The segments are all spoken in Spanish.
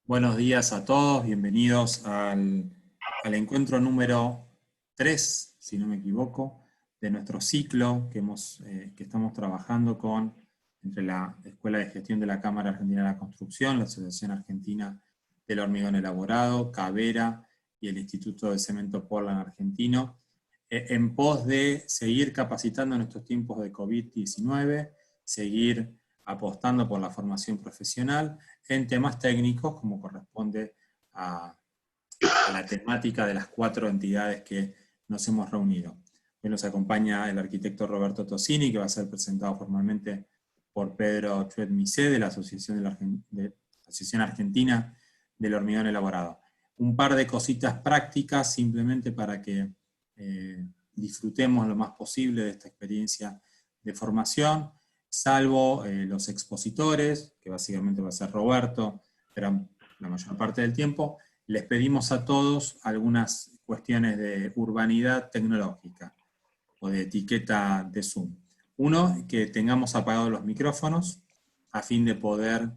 Buenos días a todos, bienvenidos al encuentro número 3, si no me equivoco, de nuestro ciclo que estamos trabajando entre la Escuela de Gestión de la Cámara Argentina de la Construcción, la Asociación Argentina del Hormigón Elaborado, Cavera y el Instituto de Cemento Portland Argentino, en pos de seguir capacitando en estos tiempos de COVID-19, seguir apostando por la formación profesional en temas técnicos, como corresponde a la temática de las 4 entidades que nos hemos reunido. Hoy nos acompaña el arquitecto Roberto Tosini, que va a ser presentado formalmente por Pedro Chuet-Misé, de la Asociación Argentina del Hormigón Elaborado. Un par de cositas prácticas, simplemente para que disfrutemos lo más posible de esta experiencia de formación, salvo los expositores, que básicamente va a ser Roberto, pero la mayor parte del tiempo. Les pedimos a todos algunas cuestiones de urbanidad tecnológica o de etiqueta de Zoom. Uno, que tengamos apagados los micrófonos a fin de poder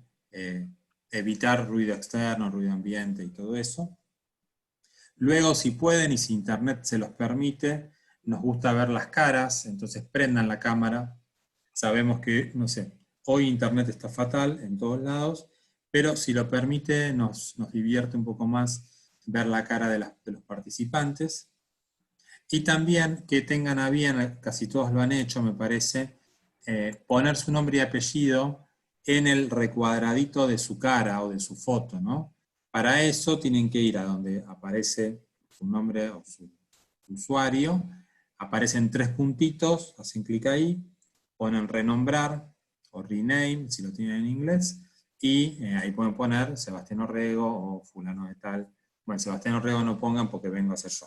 evitar ruido externo, ruido ambiente y todo eso. Luego, si pueden y si internet se los permite, nos gusta ver las caras, entonces prendan la cámara. Sabemos que, no sé, hoy internet está fatal en todos lados, pero si lo permite nos divierte un poco más ver la cara de los participantes. Y también que tengan a bien, casi todos lo han hecho me parece, poner su nombre y apellido en el recuadradito de su cara o de su foto, ¿no? Para eso tienen que ir a donde aparece su nombre o su usuario, aparecen 3 puntitos, hacen clic ahí, ponen renombrar o rename, si lo tienen en inglés, y ahí pueden poner Sebastián Orrego o fulano de tal. Bueno, Sebastián Orrego no pongan porque vengo a ser yo.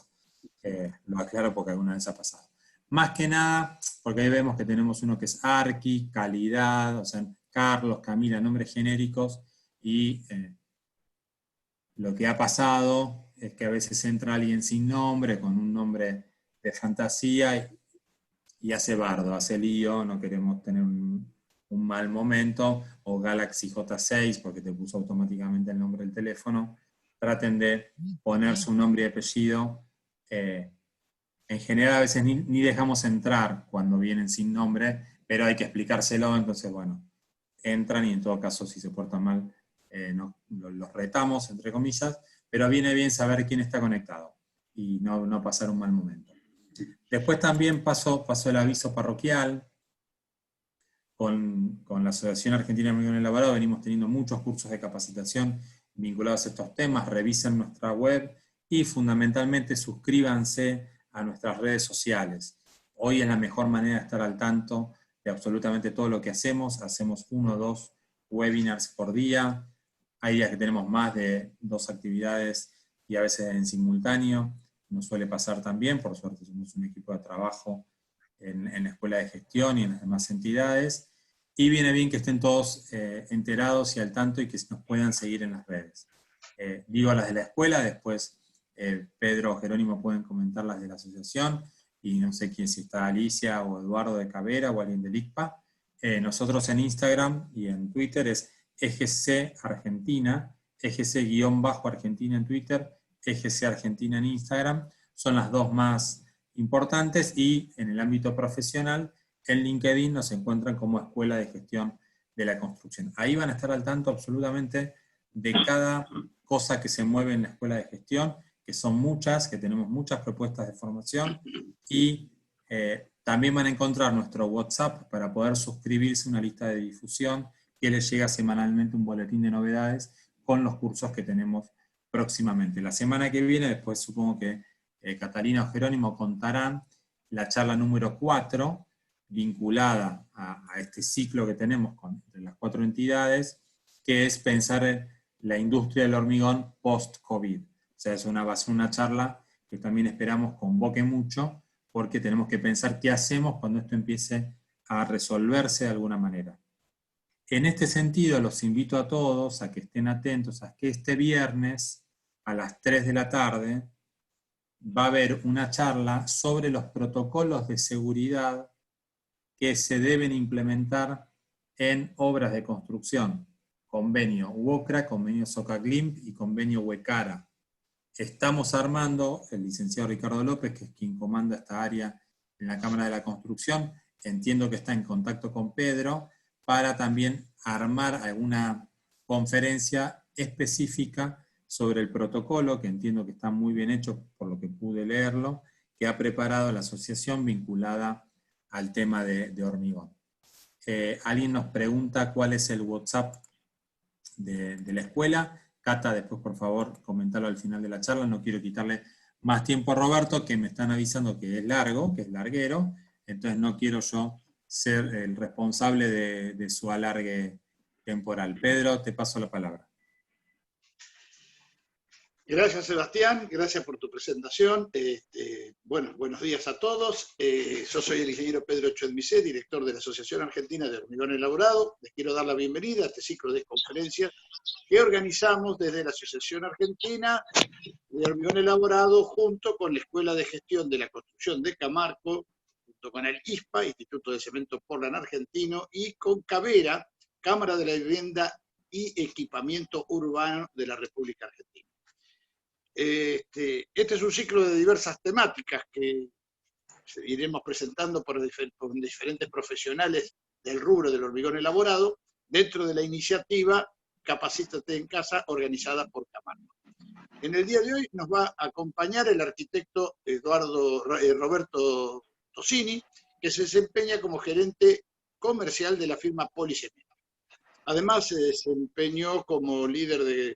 Lo aclaro porque alguna vez ha pasado. Más que nada, porque ahí vemos que tenemos uno que es Arqui, Calidad, o sea, Carlos, Camila, nombres genéricos, y lo que ha pasado es que a veces entra alguien sin nombre, con un nombre de fantasía, y hace bardo, hace lío, no queremos tener un mal momento, o Galaxy J6 porque te puso automáticamente el nombre del teléfono. Traten de poner su nombre y apellido. En general a veces ni dejamos entrar cuando vienen sin nombre, pero hay que explicárselo, entonces bueno, entran y en todo caso si se portan mal los retamos, entre comillas, pero viene bien saber quién está conectado y no pasar un mal momento. Después también pasó el aviso parroquial. Con la Asociación Argentina de Hormigón Elaborado venimos teniendo muchos cursos de capacitación vinculados a estos temas. Revisen nuestra web y fundamentalmente suscríbanse a nuestras redes sociales. Hoy es la mejor manera de estar al tanto de absolutamente todo lo que hacemos. Hacemos 1 o 2 webinars por día. Hay días que tenemos más de 2 actividades y a veces en simultáneo. Nos suele pasar también, por suerte somos un equipo de trabajo en la Escuela de Gestión y en las demás entidades. Y viene bien que estén todos enterados y al tanto y que nos puedan seguir en las redes. Digo a las de la escuela, después Pedro o Jerónimo pueden comentar las de la asociación, y no sé quién, si está Alicia o Eduardo de Cavera o alguien del ICPA. Nosotros en Instagram y en Twitter es EGC Argentina, EGC_Argentina en Twitter, EGC Argentina en Instagram, son las dos más importantes, y en el ámbito profesional, en LinkedIn nos encuentran como Escuela de Gestión de la Construcción. Ahí van a estar al tanto absolutamente de cada cosa que se mueve en la Escuela de Gestión, que son muchas, que tenemos muchas propuestas de formación, y también van a encontrar nuestro WhatsApp para poder suscribirse a una lista de difusión que les llega semanalmente un boletín de novedades con los cursos que tenemos próximamente. La semana que viene, después supongo que Catalina o Jerónimo contarán la charla número 4, vinculada a este ciclo que tenemos entre las 4 entidades, que es pensar en la industria del hormigón post-COVID. O sea, va a ser una charla que también esperamos convoque mucho, porque tenemos que pensar qué hacemos cuando esto empiece a resolverse de alguna manera. En este sentido, los invito a todos a que estén atentos a que este viernes a las 3 de la tarde va a haber una charla sobre los protocolos de seguridad que se deben implementar en obras de construcción, convenio UOCRA, convenio SOCAGLIMP y convenio Huecara. Estamos armando, el licenciado Ricardo López, que es quien comanda esta área en la Cámara de la Construcción, entiendo que está en contacto con Pedro, para también armar alguna conferencia específica sobre el protocolo, que entiendo que está muy bien hecho por lo que pude leerlo, que ha preparado la asociación vinculada al tema de hormigón. Alguien nos pregunta cuál es el WhatsApp de la escuela. Cata, después por favor comentarlo al final de la charla, no quiero quitarle más tiempo a Roberto, que me están avisando que es largo, que es larguero, entonces no quiero yo ser el responsable de su alargue temporal. Pedro, te paso la palabra. Gracias, Sebastián, gracias por tu presentación. Bueno, buenos días a todos. Yo soy el ingeniero Pedro Choedmicé, director de la Asociación Argentina de Hormigón Elaborado. Les quiero dar la bienvenida a este ciclo de conferencias que organizamos desde la Asociación Argentina de Hormigón Elaborado junto con la Escuela de Gestión de la Construcción de Camargo, junto con el ISPA, Instituto de Cemento Portland Argentino, y con CAVERA, Cámara de la Vivienda y Equipamiento Urbano de la República Argentina. Este es un ciclo de diversas temáticas que iremos presentando por diferentes profesionales del rubro del hormigón elaborado, dentro de la iniciativa Capacítate en Casa, organizada por Camargo. En el día de hoy nos va a acompañar el arquitecto Roberto Tosini, que se desempeña como gerente comercial de la firma Policemento. Además, se desempeñó como líder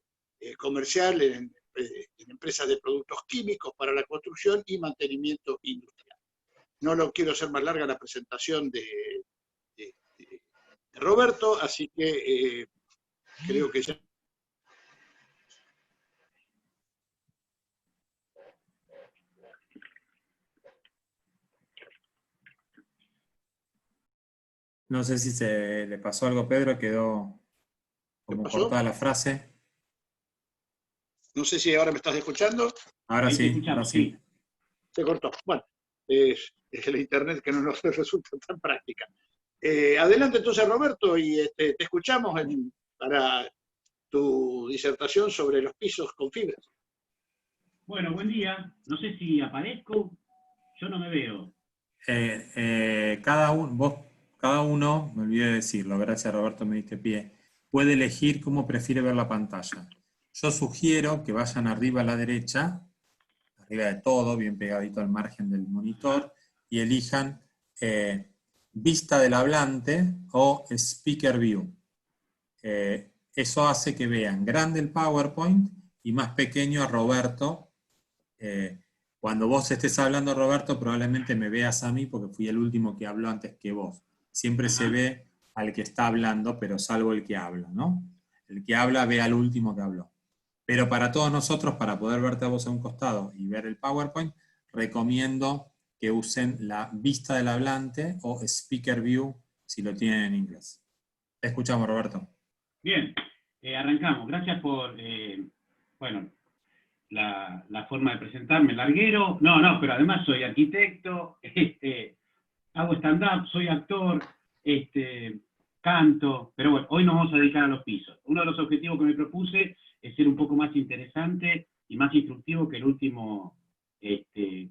comercial en empresas de productos químicos para la construcción y mantenimiento industrial. No lo quiero hacer más larga la presentación de Roberto, así que creo que ya... No sé si se le pasó algo a Pedro, quedó como cortada la frase. No sé si ahora me estás escuchando. Ahora sí, ahora sí. Se cortó. Bueno, es el internet que no nos resulta tan práctica. Adelante entonces, Roberto, y te escuchamos para tu disertación sobre los pisos con fibras. Bueno, buen día. No sé si aparezco. Yo no me veo. Cada uno, me olvidé de decirlo, gracias Roberto, me diste pie, puede elegir cómo prefiere ver la pantalla. Yo sugiero que vayan arriba a la derecha, arriba de todo, bien pegadito al margen del monitor, y elijan vista del hablante o speaker view. Eso hace que vean grande el PowerPoint y más pequeño a Roberto. Cuando vos estés hablando, Roberto, probablemente me veas a mí porque fui el último que habló antes que vos. Siempre se ve al que está hablando, pero salvo el que habla, ¿no? El que habla ve al último que habló. Pero para todos nosotros, para poder verte a vos a un costado y ver el PowerPoint, recomiendo que usen la vista del hablante o speaker view si lo tienen en inglés. Te escuchamos, Roberto. Bien, arrancamos. Gracias por, bueno, la forma de presentarme, larguero. No, pero además soy arquitecto, hago stand-up, soy actor, canto, pero bueno, hoy nos vamos a dedicar a los pisos. Uno de los objetivos que me propuse es ser un poco más interesante y más instructivo que el último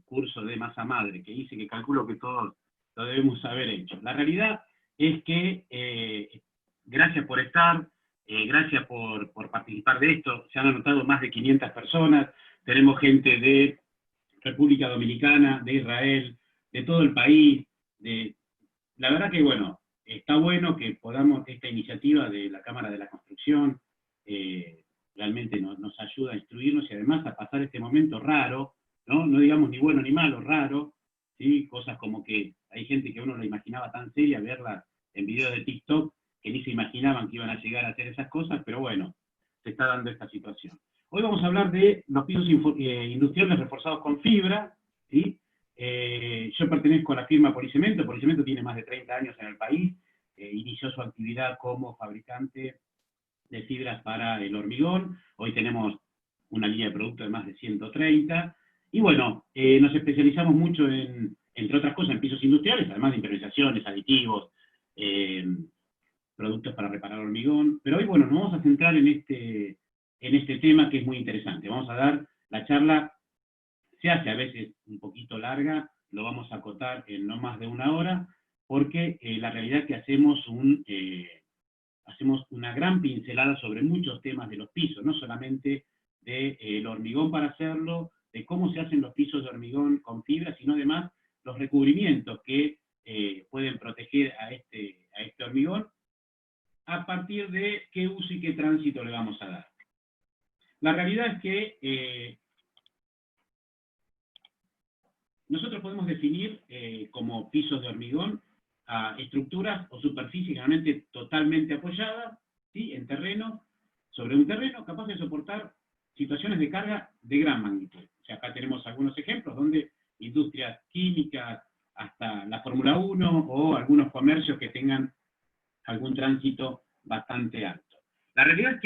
curso de masa madre que hice, que calculo que todos lo debemos haber hecho. La realidad es que, gracias por estar, gracias por participar de esto. Se han anotado más de 500 personas, tenemos gente de República Dominicana, de Israel, de todo el país. La verdad que, bueno, está bueno que podamos, esta iniciativa de la Cámara de la Construcción, realmente nos ayuda a instruirnos y además a pasar este momento raro, no digamos ni bueno ni malo, raro, ¿sí? Cosas como que hay gente que uno la imaginaba tan seria, verla en videos de TikTok, que ni se imaginaban que iban a llegar a hacer esas cosas, pero bueno, se está dando esta situación. Hoy vamos a hablar de los pisos industriales reforzados con fibra, ¿sí? Yo pertenezco a la firma Policemento. Policemento tiene más de 30 años en el país, inició su actividad como fabricante de fibras para el hormigón. Hoy tenemos una línea de producto de más de 130, y bueno, nos especializamos mucho entre otras cosas, en pisos industriales, además de impermeabilizaciones, aditivos, productos para reparar hormigón, pero hoy, bueno, nos vamos a centrar en este tema que es muy interesante. Vamos a dar la charla, se hace a veces un poquito larga, lo vamos a acotar en no más de 1 hora, porque la realidad es que hacemos una gran pincelada sobre muchos temas de los pisos, no solamente del hormigón para hacerlo, de cómo se hacen los pisos de hormigón con fibra, sino además los recubrimientos que pueden proteger a este hormigón, a partir de qué uso y qué tránsito le vamos a dar. La realidad es que nosotros podemos definir como pisos de hormigón a estructuras o superficies generalmente totalmente apoyadas, ¿sí?, en terreno, sobre un terreno capaz de soportar situaciones de carga de gran magnitud. O sea, acá tenemos algunos ejemplos donde industrias químicas, hasta la Fórmula 1 o algunos comercios que tengan algún tránsito bastante alto. La realidad es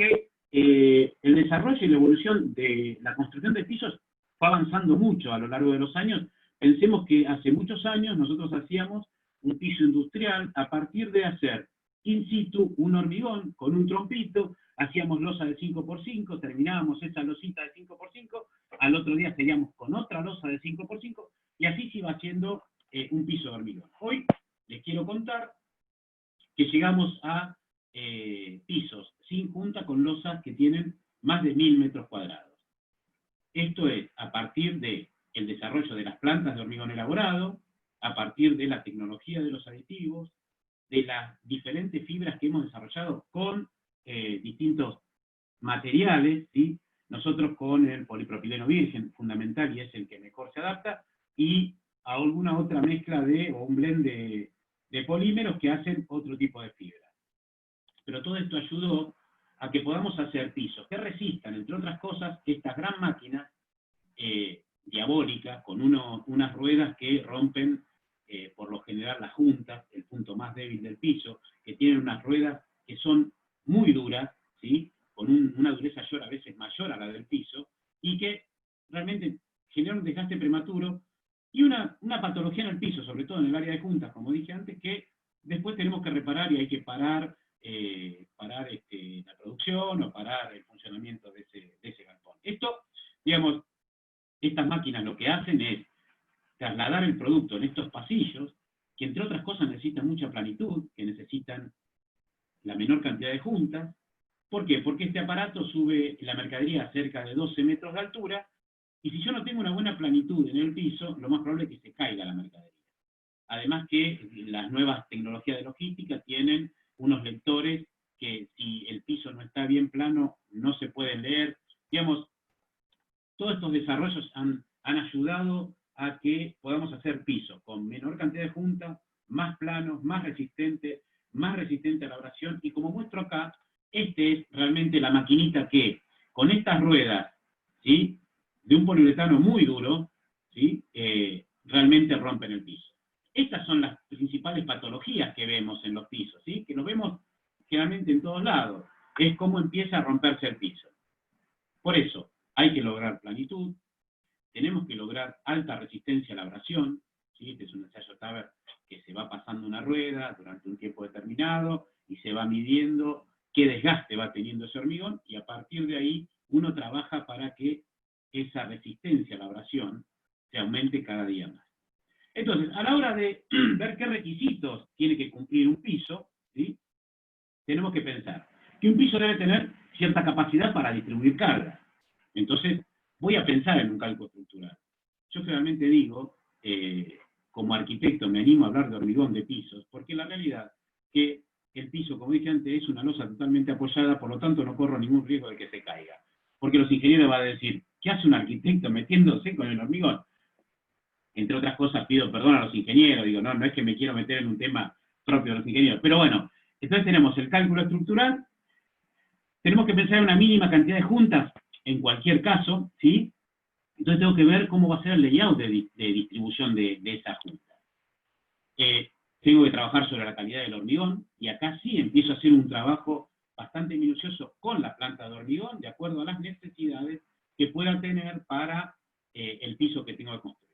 que el desarrollo y la evolución de la construcción de pisos fue avanzando mucho a lo largo de los años. Pensemos que hace muchos años nosotros hacíamos un piso industrial a partir de hacer in situ un hormigón con un trompito, hacíamos losa de 5x5, terminábamos esa losita de 5x5, al otro día seguíamos con otra losa de 5x5, y así se iba haciendo un piso de hormigón. Hoy les quiero contar que llegamos a pisos sin junta con losas que tienen más de 1000 metros cuadrados. Esto es a partir del desarrollo de las plantas de hormigón elaborado, a partir de la tecnología de los aditivos, de las diferentes fibras que hemos desarrollado con distintos materiales, ¿sí? Nosotros con el polipropileno virgen, fundamental, y es el que mejor se adapta, y a alguna otra mezcla o un blend de polímeros que hacen otro tipo de fibra. Pero todo esto ayudó a que podamos hacer pisos que resistan, entre otras cosas, estas gran máquinas diabólicas, con unas ruedas que rompen por lo general las juntas, el punto más débil del piso, que tienen unas ruedas que son muy duras, ¿sí?, con una dureza a veces mayor a la del piso, y que realmente generan un desgaste prematuro y una patología en el piso, sobre todo en el área de juntas, como dije antes, que después tenemos que reparar y hay que parar la producción o parar el funcionamiento de ese galpón. Esto, digamos, estas máquinas lo que hacen es trasladar el producto en estos pasillos, que entre otras cosas necesitan mucha planitud, que necesitan la menor cantidad de juntas. ¿Por qué? Porque este aparato sube la mercadería a cerca de 12 metros de altura, y si yo no tengo una buena planitud en el piso, lo más probable es que se caiga la mercadería. Además que las nuevas tecnologías de logística tienen unos lectores que si el piso no está bien plano, no se pueden leer. Digamos, todos estos desarrollos han ayudado a que podamos hacer pisos con menor cantidad de juntas, más planos, más resistente a la abrasión, y como muestro acá, este es realmente la maquinita que, con estas ruedas, ¿sí?, de un poliuretano muy duro, ¿sí?, realmente rompen el piso. Estas son las principales patologías que vemos en los pisos, ¿sí?, que los vemos generalmente en todos lados. Es cómo empieza a romperse el piso. Por eso, hay que lograr planitud, tenemos que lograr alta resistencia a la abrasión, ¿sí? Este es un ensayo Taber que se va pasando una rueda durante un tiempo determinado y se va midiendo qué desgaste va teniendo ese hormigón, y a partir de ahí uno trabaja para que esa resistencia a la abrasión se aumente cada día más. Entonces, a la hora de ver qué requisitos tiene que cumplir un piso, ¿sí?, tenemos que pensar que un piso debe tener cierta capacidad para distribuir carga. Entonces, voy a pensar en un cálculo estructural. Yo generalmente digo, como arquitecto me animo a hablar de hormigón de pisos, porque la realidad que el piso, como dije antes, es una losa totalmente apoyada, por lo tanto no corro ningún riesgo de que se caiga. Porque los ingenieros van a decir, ¿qué hace un arquitecto metiéndose con el hormigón? Entre otras cosas pido perdón a los ingenieros, digo, no es que me quiero meter en un tema propio de los ingenieros, pero bueno, entonces tenemos el cálculo estructural, tenemos que pensar en una mínima cantidad de juntas, en cualquier caso, ¿sí? Entonces tengo que ver cómo va a ser el layout de distribución de esa junta. Tengo que trabajar sobre la calidad del hormigón, y acá sí empiezo a hacer un trabajo bastante minucioso con la planta de hormigón, de acuerdo a las necesidades que pueda tener para el piso que tengo que construir.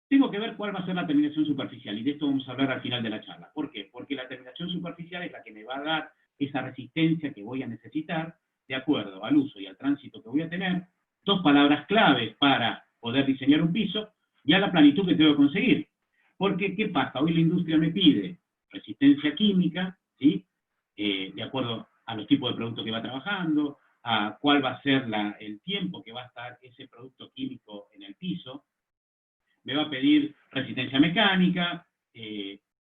Tengo que ver cuál va a ser la terminación superficial, y de esto vamos a hablar al final de la charla. ¿Por qué? Porque porque la terminación superficial es la que me va a dar esa resistencia que voy a necesitar de acuerdo al uso y al tránsito que voy a tener, dos palabras claves para poder diseñar un piso, y a la planitud que tengo que conseguir. Porque, ¿qué pasa? Hoy la industria me pide resistencia química, ¿sí? De acuerdo a los tipos de productos que va trabajando, a cuál va a ser el tiempo que va a estar ese producto químico en el piso. Me va a pedir resistencia mecánica,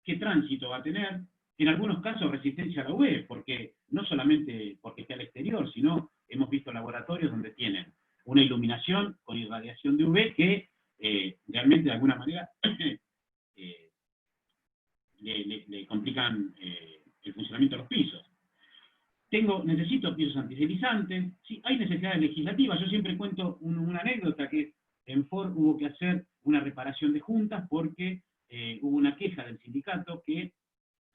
qué tránsito va a tener, en algunos casos resistencia a la UV, porque no solamente porque esté al exterior, sino hemos visto laboratorios donde tienen una iluminación con irradiación de UV que realmente de alguna manera le complican el funcionamiento de los pisos. Necesito pisos antideslizantes, sí, hay necesidades legislativas. Yo siempre cuento una anécdota que en Ford hubo que hacer una reparación de juntas porque hubo una queja del sindicato que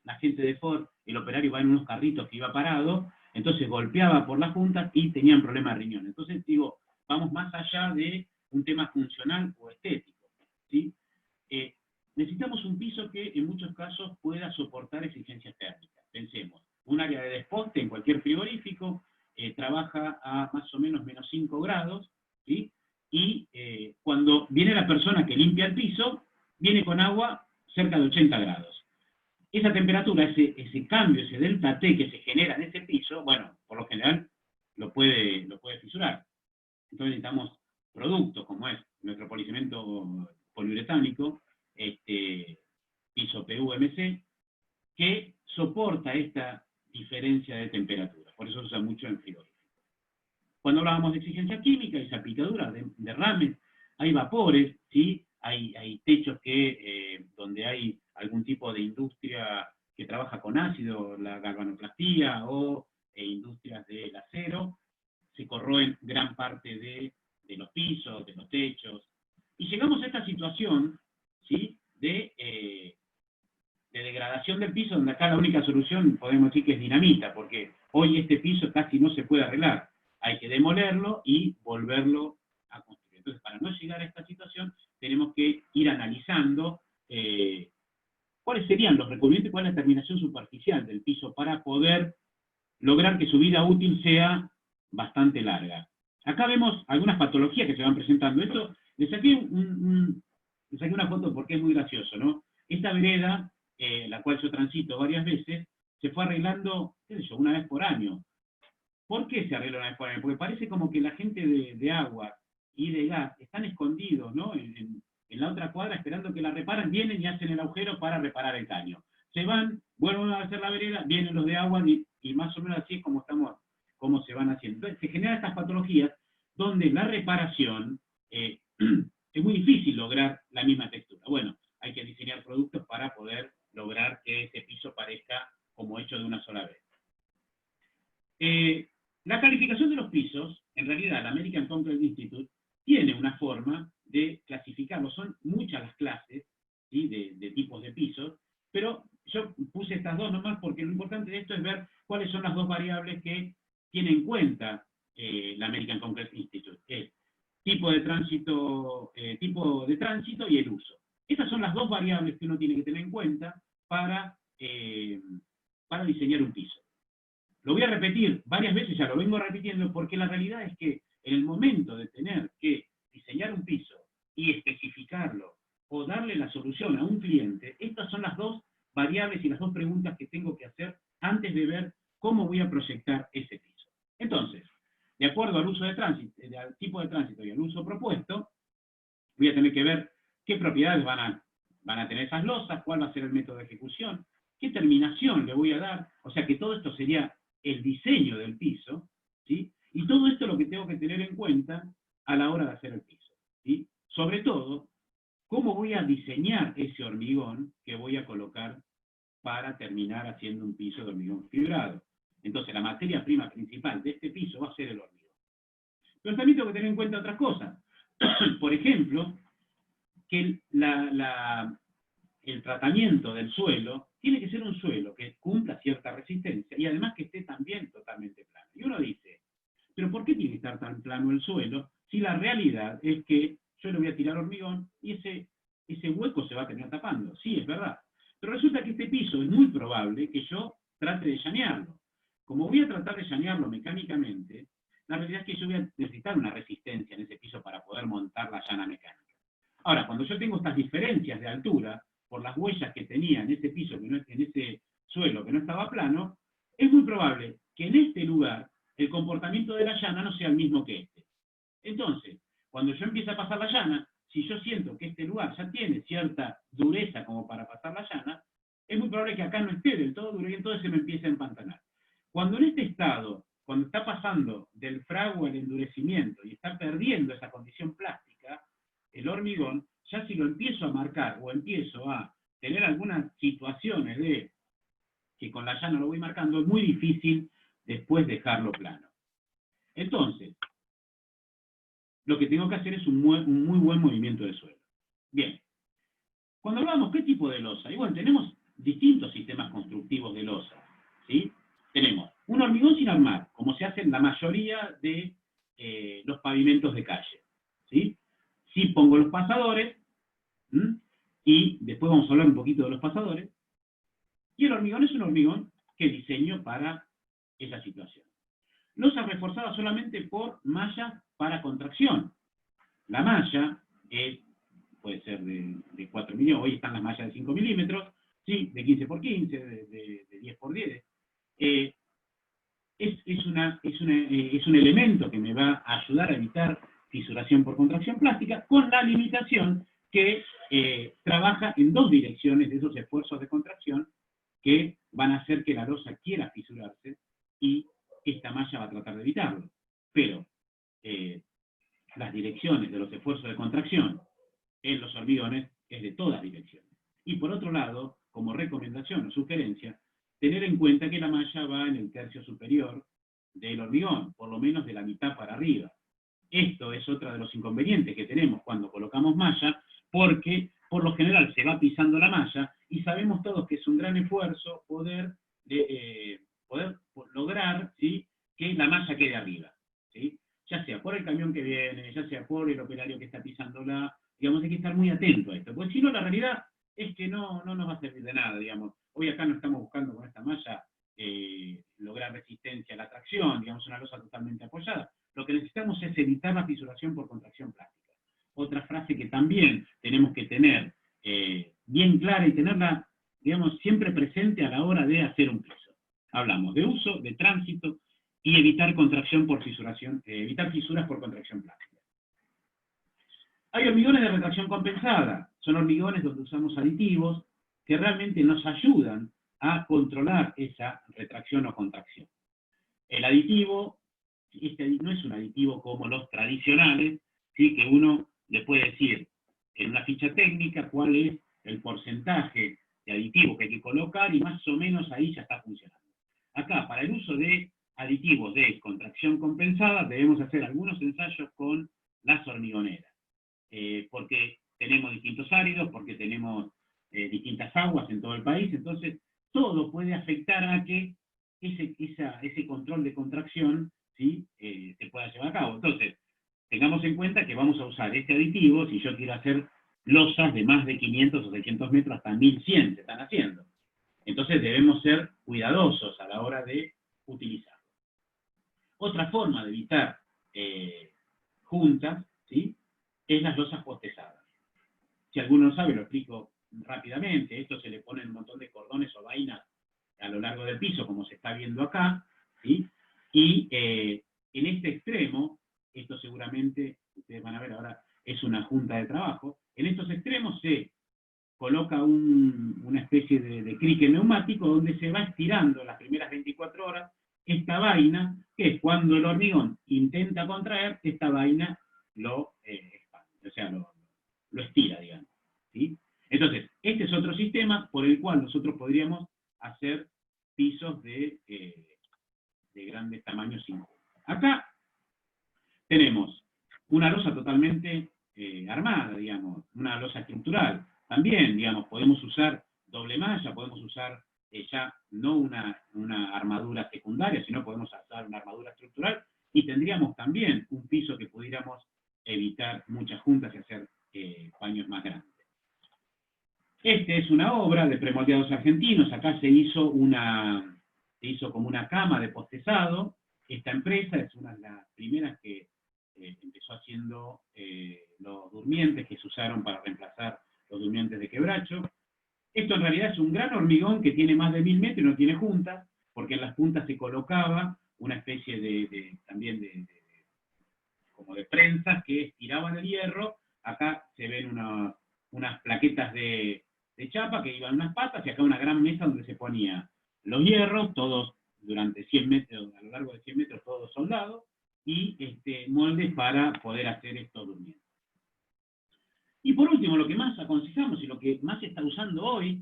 la gente de Ford, el operario va en unos carritos que iba parado, entonces golpeaba por las juntas y tenían problemas de riñón. Entonces digo, vamos más allá de un tema funcional o estético, ¿sí? Necesitamos un piso que en muchos casos pueda soportar exigencias térmicas. Pensemos, un área de desposte en cualquier frigorífico trabaja a más o menos menos 5 grados, ¿sí? Y cuando viene la persona que limpia el piso, viene con agua cerca de 80 grados. Esa temperatura, ese cambio, ese delta T que se genera en ese piso, bueno, por lo general lo puede fisurar. Entonces necesitamos productos como es nuestro policemento poliuretánico, piso PU-MC, que soporta esta diferencia de temperatura. Por eso se usa mucho en frigorífico. Cuando hablábamos de exigencia química, hay salpicaduras, derrames, hay vapores, ¿sí? Hay techos donde hay algún tipo de industria que trabaja con ácido, la galvanoplastía, o industrias del acero, se corroen gran parte de los pisos, de los techos. Y llegamos a esta situación, ¿sí? de degradación del piso, donde acá la única solución podemos decir que es dinamita, porque hoy este piso casi no se puede arreglar. Hay que demolerlo y volverlo a construir. Entonces, para no llegar a esta situación, tenemos que ir analizando cuáles serían los recubrimientos y cuál es la terminación superficial del piso para poder lograr que su vida útil sea bastante larga. Acá vemos algunas patologías que se van presentando. Esto, les saqué una foto porque es muy gracioso, ¿no? Esta vereda, la cual yo transito varias veces, se fue arreglando, qué sé yo, una vez por año. ¿Por qué se arregla una vez por año? Porque parece como que la gente de agua y de gas están escondidos, ¿no? En la otra cuadra esperando que la reparan, vienen y hacen el agujero para reparar el caño. Se van, vuelven a hacer la vereda, vienen los de agua y más o menos así es como se van haciendo. Entonces se generan estas patologías donde la reparación es muy difícil lograr la misma textura. Bueno, hay que diseñar productos para poder lograr que ese piso parezca como hecho de una sola vez. La calificación de los pisos, en realidad la American Concrete Institute tiene una forma de clasificarlos. Son muchas las clases, ¿sí? de tipos de pisos, pero yo puse estas dos nomás porque lo importante de esto es ver cuáles son las dos variables que tiene en cuenta la American Concrete Institute, que es tipo de tránsito y el uso. Esas son las dos variables que uno tiene que tener en cuenta para diseñar un piso. Lo voy a repetir varias veces, ya lo vengo repitiendo, porque la realidad es que en el momento de tener que diseñar un piso y especificarlo o darle la solución a un cliente, estas son las dos variables y las dos preguntas que tengo que hacer antes de ver cómo voy a proyectar ese piso. Entonces, de acuerdo al uso de tránsito, al tipo de tránsito y al uso propuesto, voy a tener que ver qué propiedades van a tener esas losas, cuál va a ser el método de ejecución, qué terminación le voy a dar, o sea que todo esto sería el diseño del piso, ¿sí? Y todo esto es lo que tengo que tener en cuenta a la hora de hacer el piso, ¿sí? Sobre todo, cómo voy a diseñar ese hormigón que voy a colocar para terminar haciendo un piso de hormigón fibrado. Entonces, la materia prima principal de este piso va a ser el hormigón. Pero también tengo que tener en cuenta otras cosas. Por ejemplo, que el tratamiento del suelo tiene que ser un suelo que cumpla cierta resistencia y además que esté también totalmente plano. Y uno dice, ¿pero por qué tiene que estar tan plano el suelo si la realidad es que yo le voy a tirar hormigón y ese hueco se va a terminar tapando? Sí, es verdad. Pero resulta que este piso es muy probable que yo trate de llanearlo. Como voy a tratar de llanearlo mecánicamente, la realidad es que yo voy a necesitar una resistencia en ese piso para poder montar la llana mecánica. Ahora, cuando yo tengo estas diferencias de altura, por las huellas que tenía en ese piso, en ese suelo que no estaba plano, es muy probable que en este lugar el comportamiento de la llana no sea el mismo que este. Entonces, cuando yo empiezo a pasar la llana, si yo siento que este lugar ya tiene cierta dureza como para pasar la llana, es muy probable que acá no esté del todo duro y entonces se me empiece a empantanar. Cuando en este estado, cuando está pasando del fragua al endurecimiento y está perdiendo esa condición plástica, el hormigón, ya si lo empiezo a marcar o empiezo a tener algunas situaciones de que con la llana lo voy marcando, es muy difícil después dejarlo plano. Entonces, lo que tengo que hacer es un muy buen movimiento de suelo. Bien, cuando hablamos qué tipo de losa, y bueno, tenemos distintos sistemas constructivos de losa, ¿sí? Tenemos un hormigón sin armar, como se hace en la mayoría de los pavimentos de calle, ¿sí? Sí pongo los pasadores, y después vamos a hablar un poquito de los pasadores, y el hormigón es un hormigón que diseño para esa situación. Losa reforzada solamente por mallas para contracción. La malla puede ser de 4 milímetros, hoy están las mallas de 5 milímetros, ¿sí? De 15 por 15, de 10 por 10. Es un elemento que me va a ayudar a evitar fisuración por contracción plástica, con la limitación que trabaja en dos direcciones de esos esfuerzos de contracción que van a hacer que la losa quiera fisurarse y esta malla va a tratar de evitarlo. Pero las direcciones de los esfuerzos de contracción en los hormigones es de todas direcciones. Y por otro lado, como recomendación o sugerencia, tener en cuenta que la malla va en el tercio superior del hormigón, por lo menos de la mitad para arriba. Esto es otro de los inconvenientes que tenemos cuando colocamos malla, porque por lo general se va pisando la malla y sabemos todos que es un gran esfuerzo poder lograr, ¿sí?, que la malla quede arriba, ¿sí? Ya sea por el camión que viene, ya sea por el operario que está pisándola, digamos, hay que estar muy atento a esto, porque si no, la realidad es que no nos va a servir de nada, digamos. Hoy acá no estamos buscando con esta malla lograr resistencia a la tracción, digamos, una losa totalmente apoyada. Lo que necesitamos es evitar la fisuración por contracción plástica. Otra frase que también tenemos que tener bien clara y tenerla, digamos, siempre presente a la hora de hacer un piso. Hablamos de uso, de tránsito y evitar contracción por fisuración, evitar fisuras por contracción plástica. Hay hormigones de retracción compensada. Son hormigones donde usamos aditivos que realmente nos ayudan a controlar esa retracción o contracción. El aditivo, no es un aditivo como los tradicionales, ¿sí?, que uno le puede decir en una ficha técnica cuál es el porcentaje de aditivo que hay que colocar y más o menos ahí ya está funcionando. Acá, para el uso de aditivos de contracción compensada, debemos hacer algunos ensayos con las hormigoneras, porque tenemos distintos áridos, porque tenemos distintas aguas en todo el país, entonces todo puede afectar a que ese control de contracción, ¿sí?, se pueda llevar a cabo. Entonces, tengamos en cuenta que vamos a usar este aditivo si yo quiero hacer losas de más de 500 o 600 metros, hasta 1100 se están haciendo. Entonces debemos ser cuidadosos a la hora de utilizarlo. Otra forma de evitar juntas, ¿sí?, es las losas postezadas. Si alguno no sabe, lo explico rápidamente. Esto se le pone un montón de cordones o vainas a lo largo del piso, como se está viendo acá, ¿sí? Y en este extremo, esto seguramente, ustedes van a ver ahora, es una junta de trabajo, en estos extremos se coloca una especie de crique neumático donde se va estirando las primeras 24 horas esta vaina, que es cuando el hormigón intenta contraer, esta vaina lo expande, o sea, lo estira, digamos, ¿sí? Entonces, este es otro sistema por el cual nosotros podríamos hacer pisos de grandes tamaños sin junta. Acá tenemos una losa totalmente armada, digamos, una losa estructural. También, digamos, podemos usar doble malla, podemos usar ya no una armadura secundaria, sino podemos usar una armadura estructural, y tendríamos también un piso que pudiéramos evitar muchas juntas y hacer paños más grandes. Esta es una obra de premoldeados argentinos. Acá se hizo como una cama de postezado. Esta empresa es una de las primeras que empezó haciendo los durmientes que se usaron para reemplazar los durmientes de quebracho. Esto en realidad es un gran hormigón que tiene más de 1000 metros y no tiene juntas, porque en las puntas se colocaba una especie también como de prensas que estiraban el hierro. Acá se ven unas plaquetas de chapa que iban unas patas, y acá una gran mesa donde se ponía los hierros, todos durante 100 metros, a lo largo de 100 metros, todos soldados, y moldes para poder hacer estos durmientes. Y por último, lo que más aconsejamos y lo que más se está usando hoy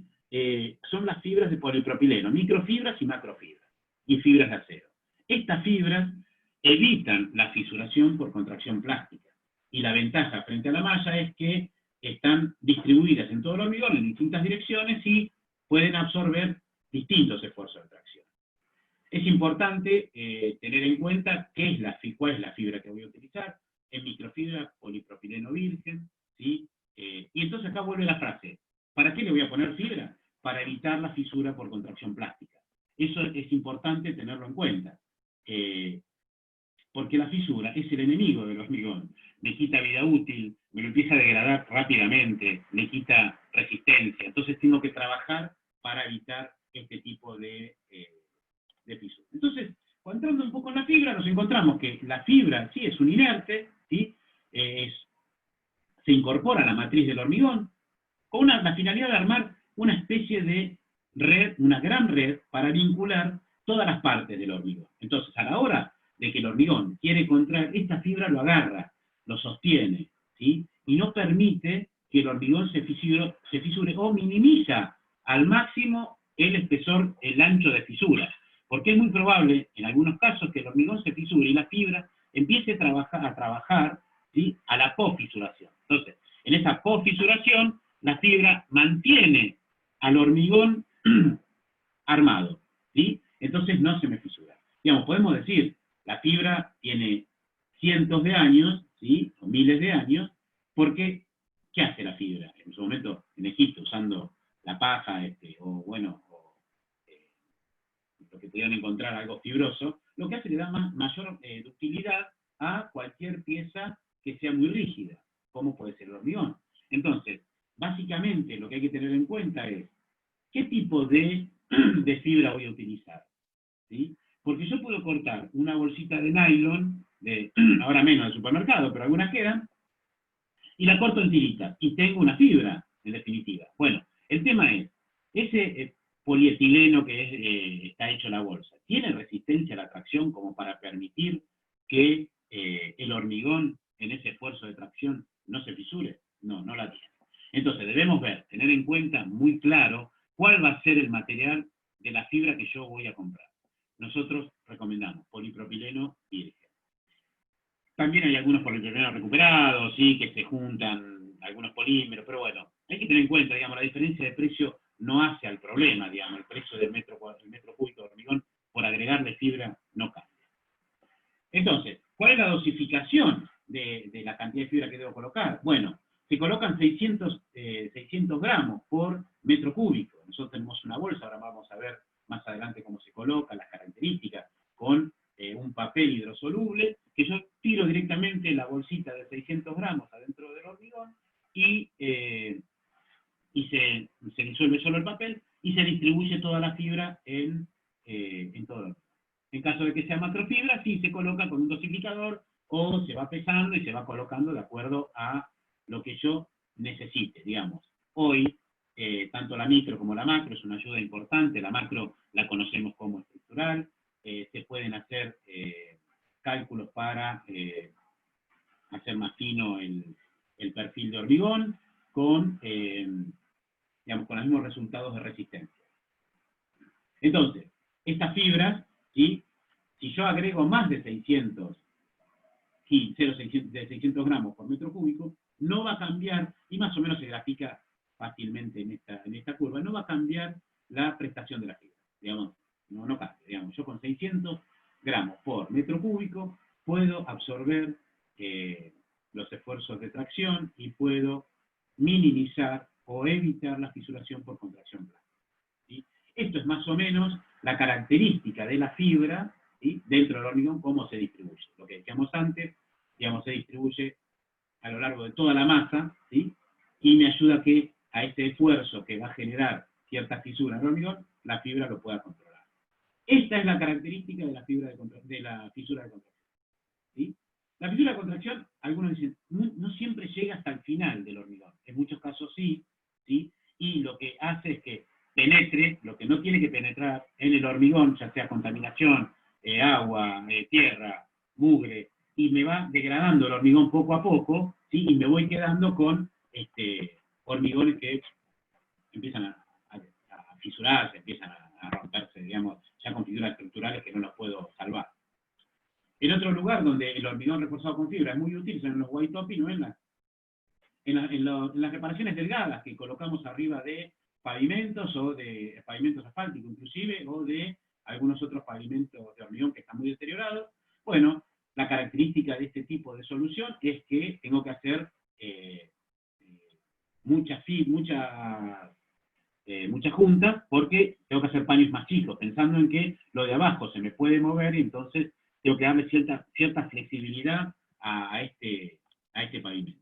son las fibras de polipropileno, microfibras y macrofibras, y fibras de acero. Estas fibras evitan la fisuración por contracción plástica, y la ventaja frente a la malla es que están distribuidas en todo el hormigón en distintas direcciones y pueden absorber distintos esfuerzos de tracción. Es importante tener en cuenta cuál es la fibra que voy a utilizar. Es microfibra polipropileno virgen, ¿sí? Y entonces acá vuelve la frase: ¿para qué le voy a poner fibra? Para evitar la fisura por contracción plástica. Eso es importante tenerlo en cuenta. Porque la fisura es el enemigo del hormigón. Me quita vida útil, me lo empieza a degradar rápidamente, me quita resistencia. Entonces tengo que trabajar para evitar este tipo de fisura. Entonces, entrando un poco en la fibra, nos encontramos que la fibra sí es un inerte, ¿sí? Se incorpora a la matriz del hormigón con la finalidad de armar una especie de red, una gran red, para vincular todas las partes del hormigón. Entonces, a la hora de que el hormigón quiere contraer, esta fibra lo agarra, lo sostiene, ¿sí? Y no permite que el hormigón se fisure o minimiza al máximo el espesor, el ancho de fisura. Porque es muy probable, en algunos casos, que el hormigón se fisure y la fibra empiece a trabajar, ¿sí? A la posfisuración. Entonces, en esa posfisuración, la fibra mantiene al hormigón armado, ¿sí? Entonces no se me fisura. Digamos, podemos decir, la fibra tiene cientos de años, ¿sí? O miles de años, porque ¿qué hace la fibra? En su momento, en Egipto, usando la paja, lo que pudieran encontrar algo fibroso, lo que hace le da mayor ductilidad a cualquier pieza que sea muy rígida, como puede ser el hormigón. Entonces, básicamente lo que hay que tener en cuenta es qué tipo de fibra voy a utilizar, ¿sí? Porque yo puedo cortar una bolsita de nylon, ahora menos del supermercado, pero algunas quedan, y la corto en tiritas, y tengo una fibra, en definitiva. Bueno, el tema es, ese polietileno que está hecho la bolsa, ¿tiene resistencia a la tracción como para permitir que el hormigón en ese esfuerzo de tracción no se fisure? No, no la tiene. Entonces debemos tener en cuenta muy claro cuál va a ser el material de la fibra que yo voy a comprar. Nosotros recomendamos polipropileno virgen. También hay algunos polipropilenos recuperados, ¿sí? Que se juntan algunos polímeros, pero bueno, hay que tener en cuenta, digamos, la diferencia de precio no hace al problema, digamos, el precio del metro cúbico de hormigón por agregarle fibra no cambia. Entonces, ¿cuál es la dosificación de la cantidad de fibra que debo colocar? Bueno, se colocan 600 gramos por metro cúbico. Nosotros tenemos una bolsa, ahora vamos a ver más adelante cómo se coloca, las características, con un papel hidrosoluble, que yo tiro directamente la bolsita de 600 gramos adentro del hormigón y se disuelve solo el papel y se distribuye toda la fibra en todo el hormigón. En caso de que sea macrofibra, sí se coloca con un dosificador o se va pesando y se va colocando de acuerdo a lo que yo necesite, digamos. Hoy, tanto la micro como la macro es una ayuda importante. La macro la conocemos como estructural. Se pueden hacer cálculos para hacer más fino el perfil de hormigón con los mismos resultados de resistencia. Entonces, estas fibras, ¿sí? Si yo agrego más de 600 gramos por metro cúbico, no va a cambiar, y más o menos se grafica fácilmente en esta curva, no va a cambiar la prestación de la fibra. Digamos, no cambia. Digamos, yo con 600 gramos por metro cúbico puedo absorber los esfuerzos de tracción y puedo minimizar o evitar la fisuración por contracción plástica, ¿sí? Esto es más o menos la característica de la fibra, ¿sí?, dentro del hormigón, cómo se distribuye. Lo que decíamos antes, digamos, se distribuye a lo largo de toda la masa, ¿sí?, y me ayuda a este esfuerzo que va a generar cierta fisura en el hormigón, la fibra lo pueda controlar. Esta es la característica de la fisura de contracción, ¿sí? La fisura de contracción, algunos dicen, no siempre llega hasta el final del hormigón. En muchos casos sí, ¿sí? Y lo que hace es que penetre lo que no tiene que penetrar en el hormigón, ya sea contaminación, agua, tierra, mugre, y me va degradando el hormigón poco a poco, ¿sí? Y me voy quedando con hormigones que empiezan a fisurarse, empiezan a romperse, digamos, ya con fisuras estructurales que no los puedo salvar. En otro lugar donde el hormigón reforzado con fibra es muy útil son en los white topping, ¿no?, en las reparaciones delgadas que colocamos arriba de pavimentos, o de pavimentos asfálticos inclusive, o de algunos otros pavimentos de hormigón que están muy deteriorados. Bueno, la característica de este tipo de solución es que tengo que hacer muchas juntas, porque tengo que hacer paños más chicos, pensando en que lo de abajo se me puede mover, y entonces tengo que darle cierta flexibilidad a este pavimento.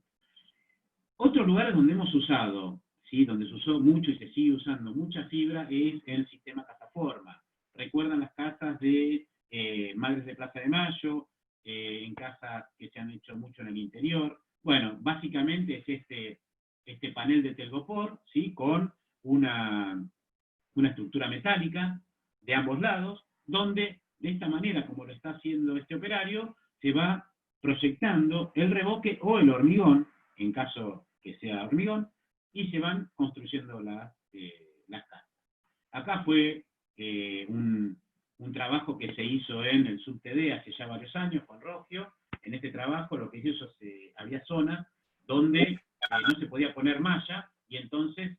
Otros lugares donde hemos usado, ¿sí?, donde se usó mucho y se sigue usando mucha fibra, es en el sistema casaforma. ¿Recuerdan las casas de Madres de Plaza de Mayo? En casas que se han hecho mucho en el interior. Bueno, básicamente es este panel de telgopor, ¿sí?, con una estructura metálica de ambos lados, donde de esta manera, como lo está haciendo este operario, se va proyectando el reboque o el hormigón, en caso que sea hormigón, y se van construyendo las casas. Acá fue un trabajo que se hizo en el SubTD hace ya varios años con Rogio. En este trabajo lo que se hizo, había zonas donde no se podía poner malla, y entonces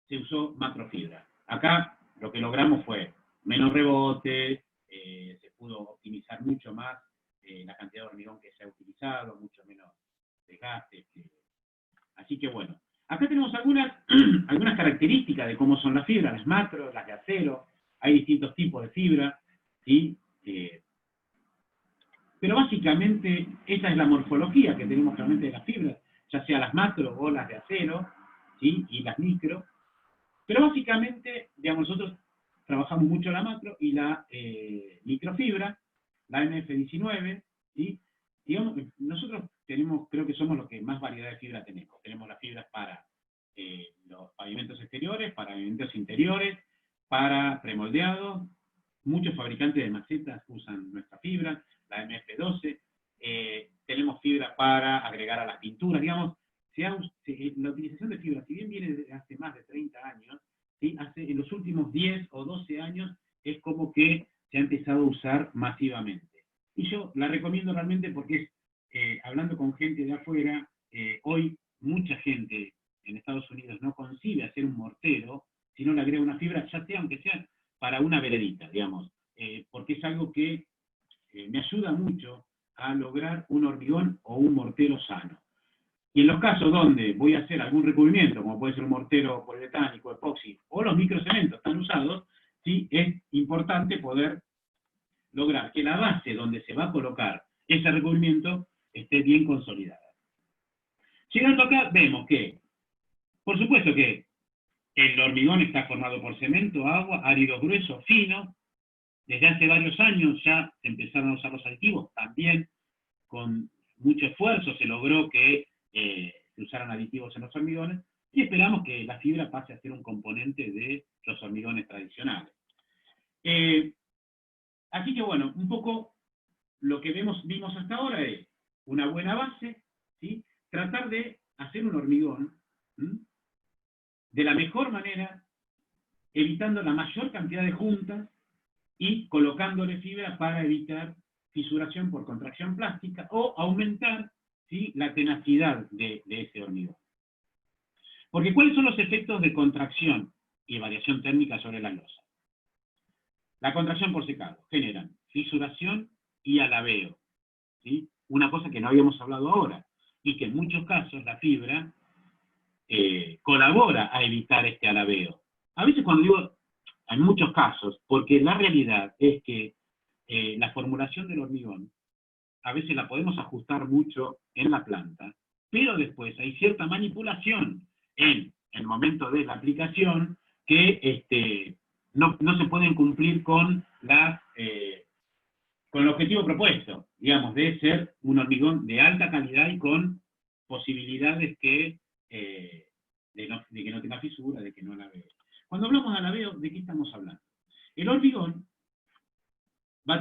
se usó macrofibra. Acá lo que logramos fue menos rebote, se pudo optimizar mucho más la cantidad de hormigón que se ha utilizado, mucho menos desgaste. Así que bueno, acá tenemos algunas características de cómo son las fibras, las macro, las de acero. Hay distintos tipos de fibra, ¿sí? Pero básicamente esta es la morfología que tenemos realmente de las fibras, ya sea las macro o las de acero, ¿sí?, y las micro. Pero básicamente, digamos, nosotros trabajamos mucho la macro y la microfibra, la MF19, ¿sí? Digamos que nosotros creo que somos los que más variedad de fibra tenemos. Tenemos las fibras para los pavimentos exteriores, para pavimentos interiores, para premoldeados. Muchos fabricantes de macetas usan nuestra fibra, la MF12. Tenemos fibra para agregar a las pinturas, digamos. La utilización de fibra, si bien viene desde hace más de 30 años, ¿sí?, en los últimos 10 o 12 años es como que se ha empezado a usar masivamente. Y yo la recomiendo realmente porque hablando con gente de afuera, hoy mucha gente en Estados Unidos no concibe hacer un mortero si no le agrega una fibra, ya sea, aunque sea para una veredita, digamos, porque es algo que me ayuda mucho a lograr un hormigón o un mortero sano. Y en los casos donde voy a hacer algún recubrimiento, como puede ser un mortero poliuretánico, epoxi, o los microcementos están usados, ¿sí?, es importante poder lograr que la base donde se va a colocar ese recubrimiento esté bien consolidada. Llegando acá, vemos que, por supuesto que el hormigón está formado por cemento, agua, áridos gruesos, finos. Desde hace varios años ya se empezaron a usar los aditivos, también con mucho esfuerzo se logró que se usaran aditivos en los hormigones, y esperamos que la fibra pase a ser un componente de los hormigones tradicionales. Así que bueno, un poco lo que vimos hasta ahora es una buena base, ¿sí?, tratar de hacer un hormigón de la mejor manera, evitando la mayor cantidad de juntas y colocándole fibra para evitar fisuración por contracción plástica o aumentar, ¿sí?, la tenacidad de ese hormigón. Porque ¿cuáles son los efectos de contracción y variación térmica sobre la losa? La contracción por secado generan fisuración y alabeo, ¿sí? Una cosa que no habíamos hablado ahora, y que en muchos casos la fibra colabora a evitar este alabeo. A veces cuando digo, en muchos casos, porque la realidad es que la formulación del hormigón, a veces la podemos ajustar mucho en la planta, pero después hay cierta manipulación en el momento de la aplicación que no se pueden cumplir con con el objetivo propuesto, digamos, de ser un hormigón de alta calidad y con posibilidades de que no tenga fisura, de que no alabee. Cuando hablamos de alabeo, ¿de qué estamos hablando? El hormigón va a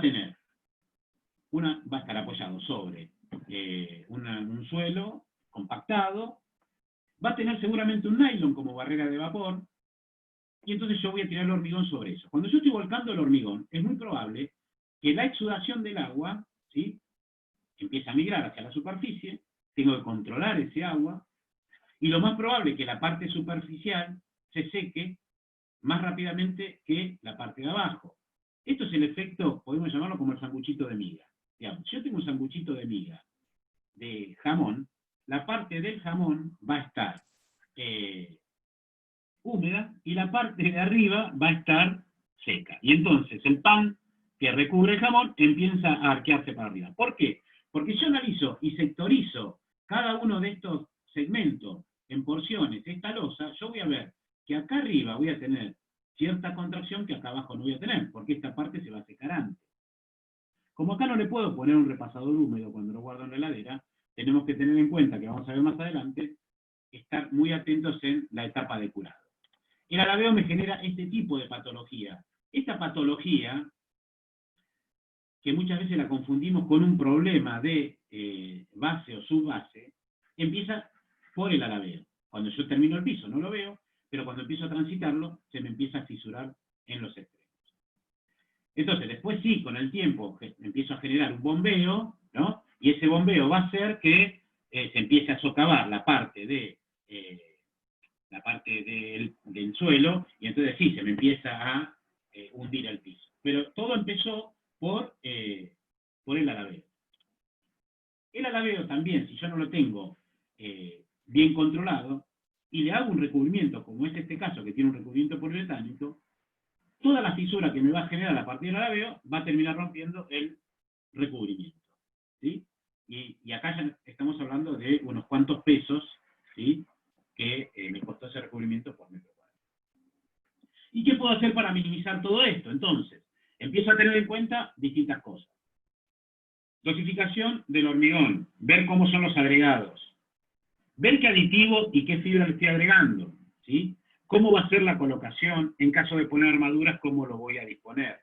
estar apoyado sobre un suelo compactado, va a tener seguramente un nylon como barrera de vapor, y entonces yo voy a tirar el hormigón sobre eso. Cuando yo estoy volcando el hormigón, es muy probable que la exudación del agua, ¿sí?, empieza a migrar hacia la superficie, tengo que controlar ese agua, y lo más probable es que la parte superficial se seque más rápidamente que la parte de abajo. Esto es el efecto, podemos llamarlo como el sanguchito de miga. Digamos, si yo tengo un sanguchito de miga de jamón, la parte del jamón va a estar húmeda y la parte de arriba va a estar seca. Y entonces el pan que recubre el jamón empieza a arquearse para arriba. ¿Por qué? Porque yo analizo y sectorizo cada uno de estos segmentos en porciones, esta losa, yo voy a ver que acá arriba voy a tener cierta contracción que acá abajo no voy a tener, porque esta parte se va a secar antes. Como acá no le puedo poner un repasador húmedo cuando lo guardo en la heladera, tenemos que tener en cuenta, que vamos a ver más adelante, estar muy atentos en la etapa de curado. El alabeo me genera este tipo de patología. Esta patología, que muchas veces la confundimos con un problema de base o subbase, empieza por el alabeo. Cuando yo termino el piso no lo veo, pero cuando empiezo a transitarlo, se me empieza a fisurar en los extremos. Entonces, después sí, con el tiempo, empiezo a generar un bombeo, ¿no? Y ese bombeo va a hacer que se empiece a socavar la parte del suelo, y entonces sí, se me empieza a hundir el piso. Pero todo empezó por el alabeo. El alabeo también, si yo no lo tengo bien controlado, y le hago un recubrimiento, como es este caso, que tiene un recubrimiento poliuretánico, toda la fisura que me va a generar a partir del alabeo va a terminar rompiendo el recubrimiento, ¿sí? Y acá ya estamos hablando de unos cuantos pesos, ¿sí?, que me costó ese recubrimiento por metro cuadrado. ¿Y qué puedo hacer para minimizar todo esto? Entonces, empiezo a tener en cuenta distintas cosas. Dosificación del hormigón, ver cómo son los agregados, ver qué aditivo y qué fibra le estoy agregando, ¿sí? Cómo va a ser la colocación, en caso de poner armaduras, cómo lo voy a disponer.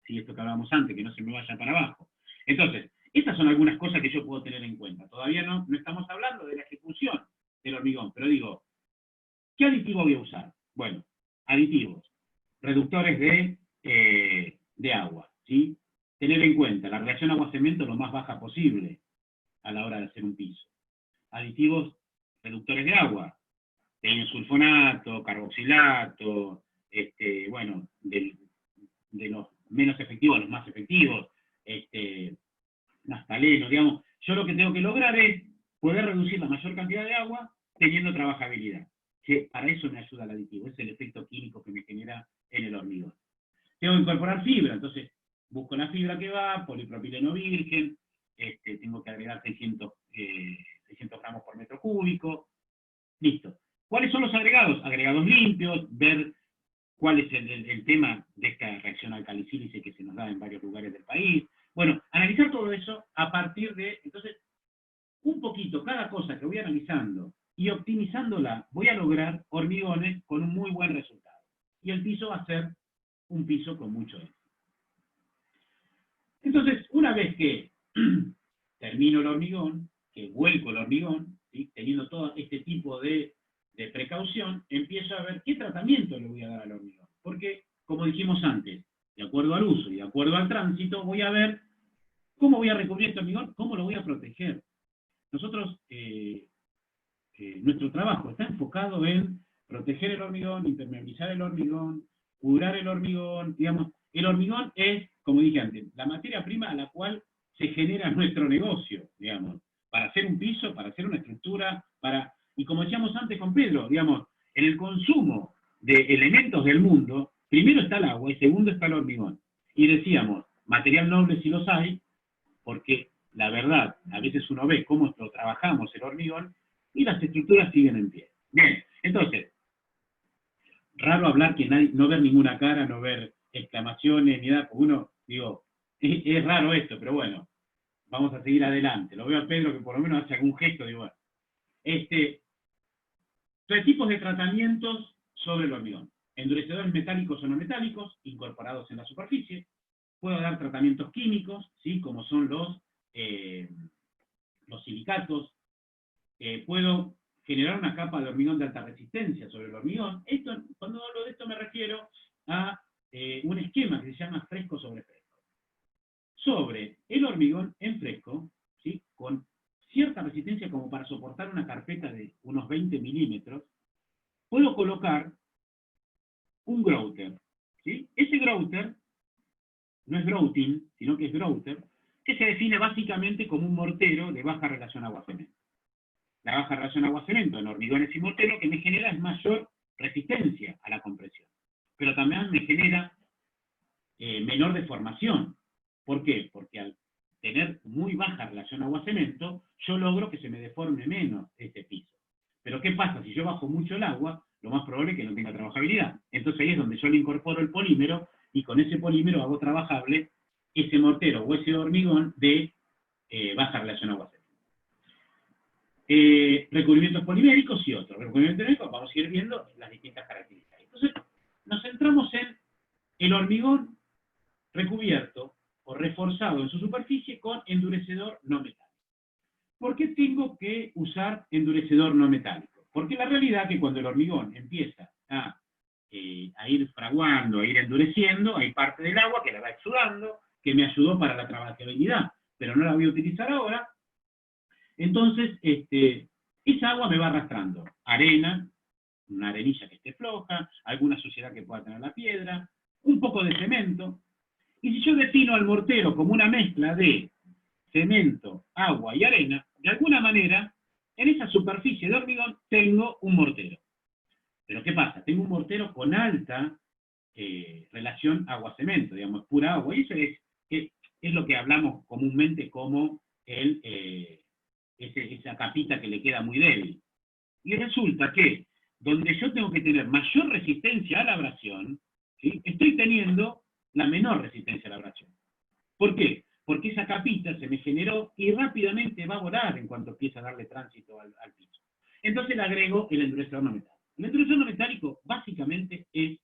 ¿Sí? Esto que hablábamos antes, que no se me vaya para abajo. Entonces, estas son algunas cosas que yo puedo tener en cuenta. Todavía no estamos hablando de la ejecución del hormigón, pero digo, ¿qué aditivo voy a usar? Bueno, aditivos, reductores de agua, ¿sí? Tener en cuenta la relación agua-cemento lo más baja posible a la hora de hacer un piso. Aditivos reductores de agua, sulfonato, carboxilato, bueno, de los menos efectivos a los más efectivos, naftaleno, digamos. Yo lo que tengo que lograr es poder reducir la mayor cantidad de agua teniendo trabajabilidad. Que para eso me ayuda el aditivo, es el efecto químico que me genera en el hormigón. Tengo que incorporar fibra, entonces busco la fibra que va, polipropileno virgen, tengo que agregar 600 gramos por metro cúbico, listo. ¿Cuáles son los agregados? Agregados limpios, ver cuál es el tema de esta reacción alcalicílice que se nos da en varios lugares del país. Bueno, analizar todo eso a partir de, entonces, un poquito, cada cosa que voy analizando y optimizándola, voy a lograr hormigones con un muy buen resultado. Y el piso va a ser un piso con mucho éxito. Entonces, una vez que termino el hormigón, que vuelco el hormigón, ¿sí?, teniendo todo este tipo de precaución, empiezo a ver qué tratamiento le voy a dar al hormigón. Porque, como dijimos antes, de acuerdo al uso y de acuerdo al tránsito, voy a ver cómo voy a recubrir este hormigón, cómo lo voy a proteger. Nosotros, nuestro trabajo está enfocado en proteger el hormigón, impermeabilizar el hormigón, curar el hormigón. Digamos, el hormigón es, como dije antes, la materia prima a la cual se genera nuestro negocio, digamos, para hacer un piso, para hacer una estructura, Y como decíamos antes con Pedro, digamos, en el consumo de elementos del mundo, primero está el agua y segundo está el hormigón. Y decíamos, material noble si los hay, porque la verdad, a veces uno ve cómo lo trabajamos el hormigón y las estructuras siguen en pie. Bien, entonces, raro hablar que no ver ninguna cara, no ver exclamaciones, ni nada, porque uno, digo, es raro esto, pero bueno, vamos a seguir adelante. Lo veo a Pedro que por lo menos hace algún gesto, digo, bueno. Tres tipos de tratamientos sobre el hormigón. Endurecedores metálicos o no metálicos, incorporados en la superficie. Puedo dar tratamientos químicos, ¿sí? Como son los silicatos. Puedo generar una capa de hormigón de alta resistencia sobre el hormigón. Cuando hablo de esto me refiero a un esquema que se llama fresco sobre fresco. Sobre el hormigón en fresco, ¿sí? Con cierta resistencia como para soportar una carpeta de unos 20 milímetros, puedo colocar un grouter, ¿sí? Ese grouter no es grouting, sino que es grouter, que se define básicamente como un mortero de baja relación agua-cemento. La baja relación agua-cemento en hormigones y morteros que me genera es mayor resistencia a la compresión, pero también me genera menor deformación. ¿Por qué? Porque al tener muy baja relación agua-cemento, yo logro que se me deforme menos este piso. Pero ¿qué pasa? Si yo bajo mucho el agua, lo más probable es que no tenga trabajabilidad. Entonces ahí es donde yo le incorporo el polímero, y con ese polímero hago trabajable ese mortero o ese hormigón de baja relación agua-cemento. Recubrimientos poliméricos y otros. Recubrimientos poliméricos, vamos a ir viendo las distintas características. Entonces, nos centramos en el hormigón recubierto o reforzado en su superficie con endurecedor no metálico. ¿Por qué tengo que usar endurecedor no metálico? Porque la realidad es que cuando el hormigón empieza a ir fraguando, a ir endureciendo, hay parte del agua que la va exudando, que me ayudó para la trabajabilidad, pero no la voy a utilizar ahora. Entonces, esa agua me va arrastrando arena, una arenilla que esté floja, alguna suciedad que pueda tener la piedra, un poco de cemento. Y si yo defino al mortero como una mezcla de cemento, agua y arena, de alguna manera, en esa superficie de hormigón tengo un mortero. Pero ¿qué pasa? Tengo un mortero con alta relación agua-cemento, digamos, pura agua. Y eso es lo que hablamos comúnmente como esa capita que le queda muy débil. Y resulta que donde yo tengo que tener mayor resistencia a la abrasión, ¿sí? Estoy teniendo la menor resistencia a la abrasión. ¿Por qué? Porque esa capita se me generó y rápidamente va a volar en cuanto empieza a darle tránsito al piso. Entonces le agrego el endurecedor no metálico. El endurecedor no metálico básicamente es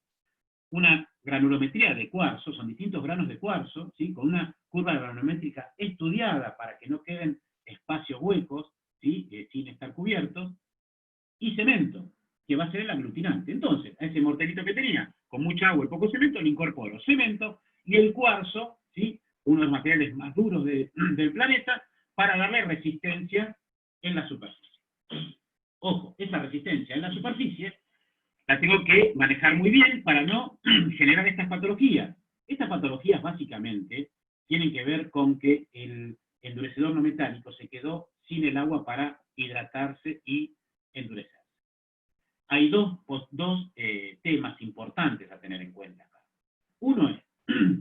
una granulometría de cuarzo, son distintos granos de cuarzo, ¿sí? Con una curva granulométrica estudiada para que no queden espacios huecos, ¿sí? Sin estar cubiertos, y cemento, que va a ser el aglutinante. Entonces, a ese morterito que tenía, con mucha agua y poco cemento, le incorporo cemento y el cuarzo, ¿sí? Uno de los materiales más duros del planeta, para darle resistencia en la superficie. Ojo, esa resistencia en la superficie la tengo que manejar muy bien para no generar estas patologías. Estas patologías básicamente tienen que ver con que el endurecedor no metálico se quedó sin el agua para hidratarse y endurecerse. Hay dos temas importantes a tener en cuenta acá. Uno es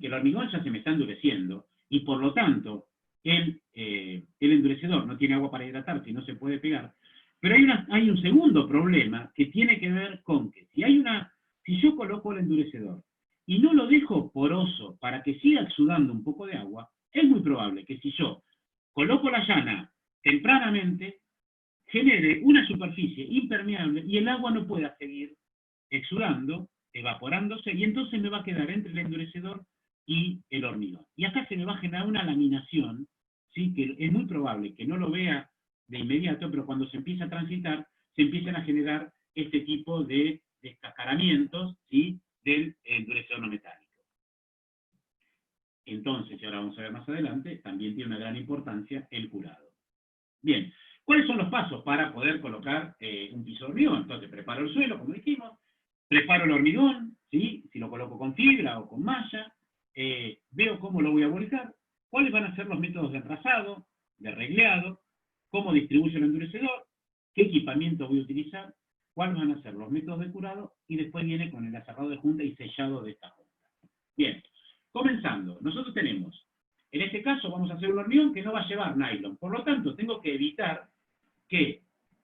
que el hormigón ya se me está endureciendo y por lo tanto el endurecedor no tiene agua para hidratarse y no se puede pegar. Pero hay un segundo problema que tiene que ver con que si yo coloco el endurecedor y no lo dejo poroso para que siga exudando un poco de agua, es muy probable que si yo coloco la llana tempranamente, genere una superficie impermeable y el agua no pueda seguir exudando, evaporándose, y entonces me va a quedar entre el endurecedor y el hormigón. Y acá se me va a generar una laminación, ¿sí? Que es muy probable que no lo vea de inmediato, pero cuando se empieza a transitar, se empiezan a generar este tipo de descascaramientos, ¿sí? Del endurecedor no metálico. Entonces, y ahora vamos a ver más adelante, también tiene una gran importancia el curado. Bien, ¿cuáles son los pasos para poder colocar un piso de hormigón? Entonces, preparo el suelo, como dijimos, preparo el hormigón, ¿sí? Si lo coloco con fibra o con malla, veo cómo lo voy a volcar, cuáles van a ser los métodos de enrasado, de regleado, cómo distribuyo el endurecedor, qué equipamiento voy a utilizar, cuáles van a ser los métodos de curado, y después viene con el aserrado de junta y sellado de esta junta. Bien, comenzando, nosotros tenemos, en este caso vamos a hacer un hormigón que no va a llevar nylon, por lo tanto tengo que evitar que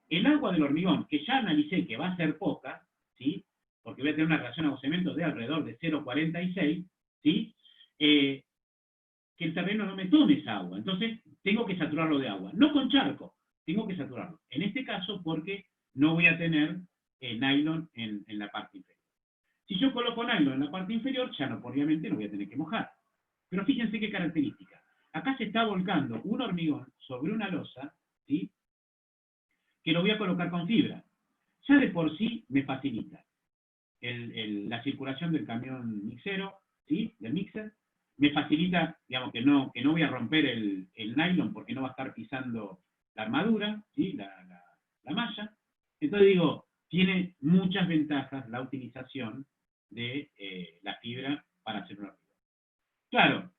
el agua del hormigón, que ya analicé que va a ser poca, ¿sí? Porque voy a tener una reacción agua-cemento de alrededor de 0,46, ¿sí? Que el terreno no me tome esa agua, entonces tengo que saturarlo de agua, no con charco, tengo que saturarlo. En este caso porque no voy a tener nylon en la parte inferior. Si yo coloco nylon en la parte inferior, ya no, obviamente no voy a tener que mojar. Pero fíjense qué característica. Acá se está volcando un hormigón sobre una losa, ¿sí? Que lo voy a colocar con fibra. Ya de por sí me facilita la circulación del camión mixero, ¿sí? Del mixer. Me facilita, digamos, que no voy a romper el nylon porque no va a estar pisando la armadura, ¿sí? La malla. Entonces digo, tiene muchas ventajas la utilización de la fibra para hacer un hormigón. Claro,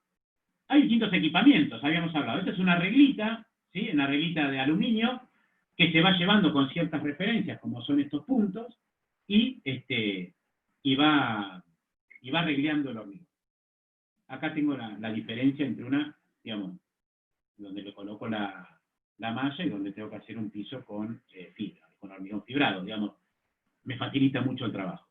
hay distintos equipamientos, habíamos hablado. Esta es una reglita, ¿sí? Una reglita de aluminio que se va llevando con ciertas referencias, como son estos puntos, y va regleando el hormigón. Acá tengo la diferencia entre una, digamos, donde le coloco la malla y donde tengo que hacer un piso con fibra, con hormigón fibrado, digamos. Me facilita mucho el trabajo.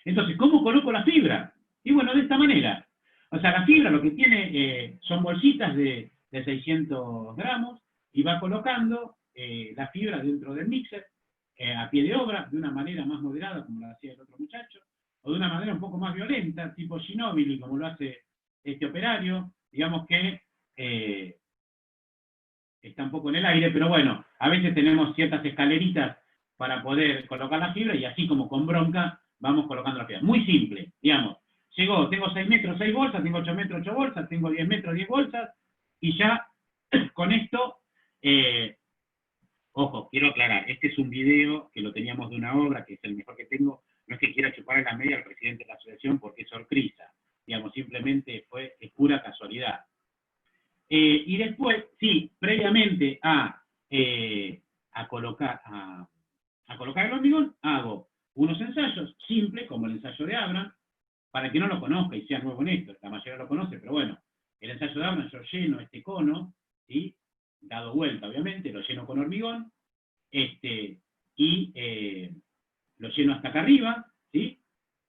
Entonces, ¿cómo coloco la fibra? Y bueno, de esta manera. O sea, la fibra lo que tiene son bolsitas de 600 gramos y va colocando la fibra dentro del mixer a pie de obra, de una manera más moderada, como lo hacía el otro muchacho, o de una manera un poco más violenta, tipo Ginóbili, como lo hace este operario. Digamos que está un poco en el aire, pero bueno, a veces tenemos ciertas escaleritas para poder colocar la fibra, y así como con bronca, vamos colocando la fibra. Muy simple, digamos. Llegó, tengo 6 metros, 6 bolsas, tengo 8 metros, 8 bolsas, tengo 10 metros, 10 bolsas, y ya con esto, ojo, quiero aclarar, este es un video que lo teníamos de una obra, que es el mejor que tengo, no es que quiera chupar en la media al presidente de la asociación porque es sorpresa, digamos, simplemente es pura casualidad. Y después, sí, previamente a colocar el hormigón, hago unos ensayos simples, como el ensayo de Abraham. Para que no lo conozca y sea nuevo en esto, la mayoría lo conoce, pero bueno, el ensayo de Abraham, yo lleno este cono, ¿sí? Dado vuelta obviamente, lo lleno con hormigón, y lo lleno hasta acá arriba, ¿sí?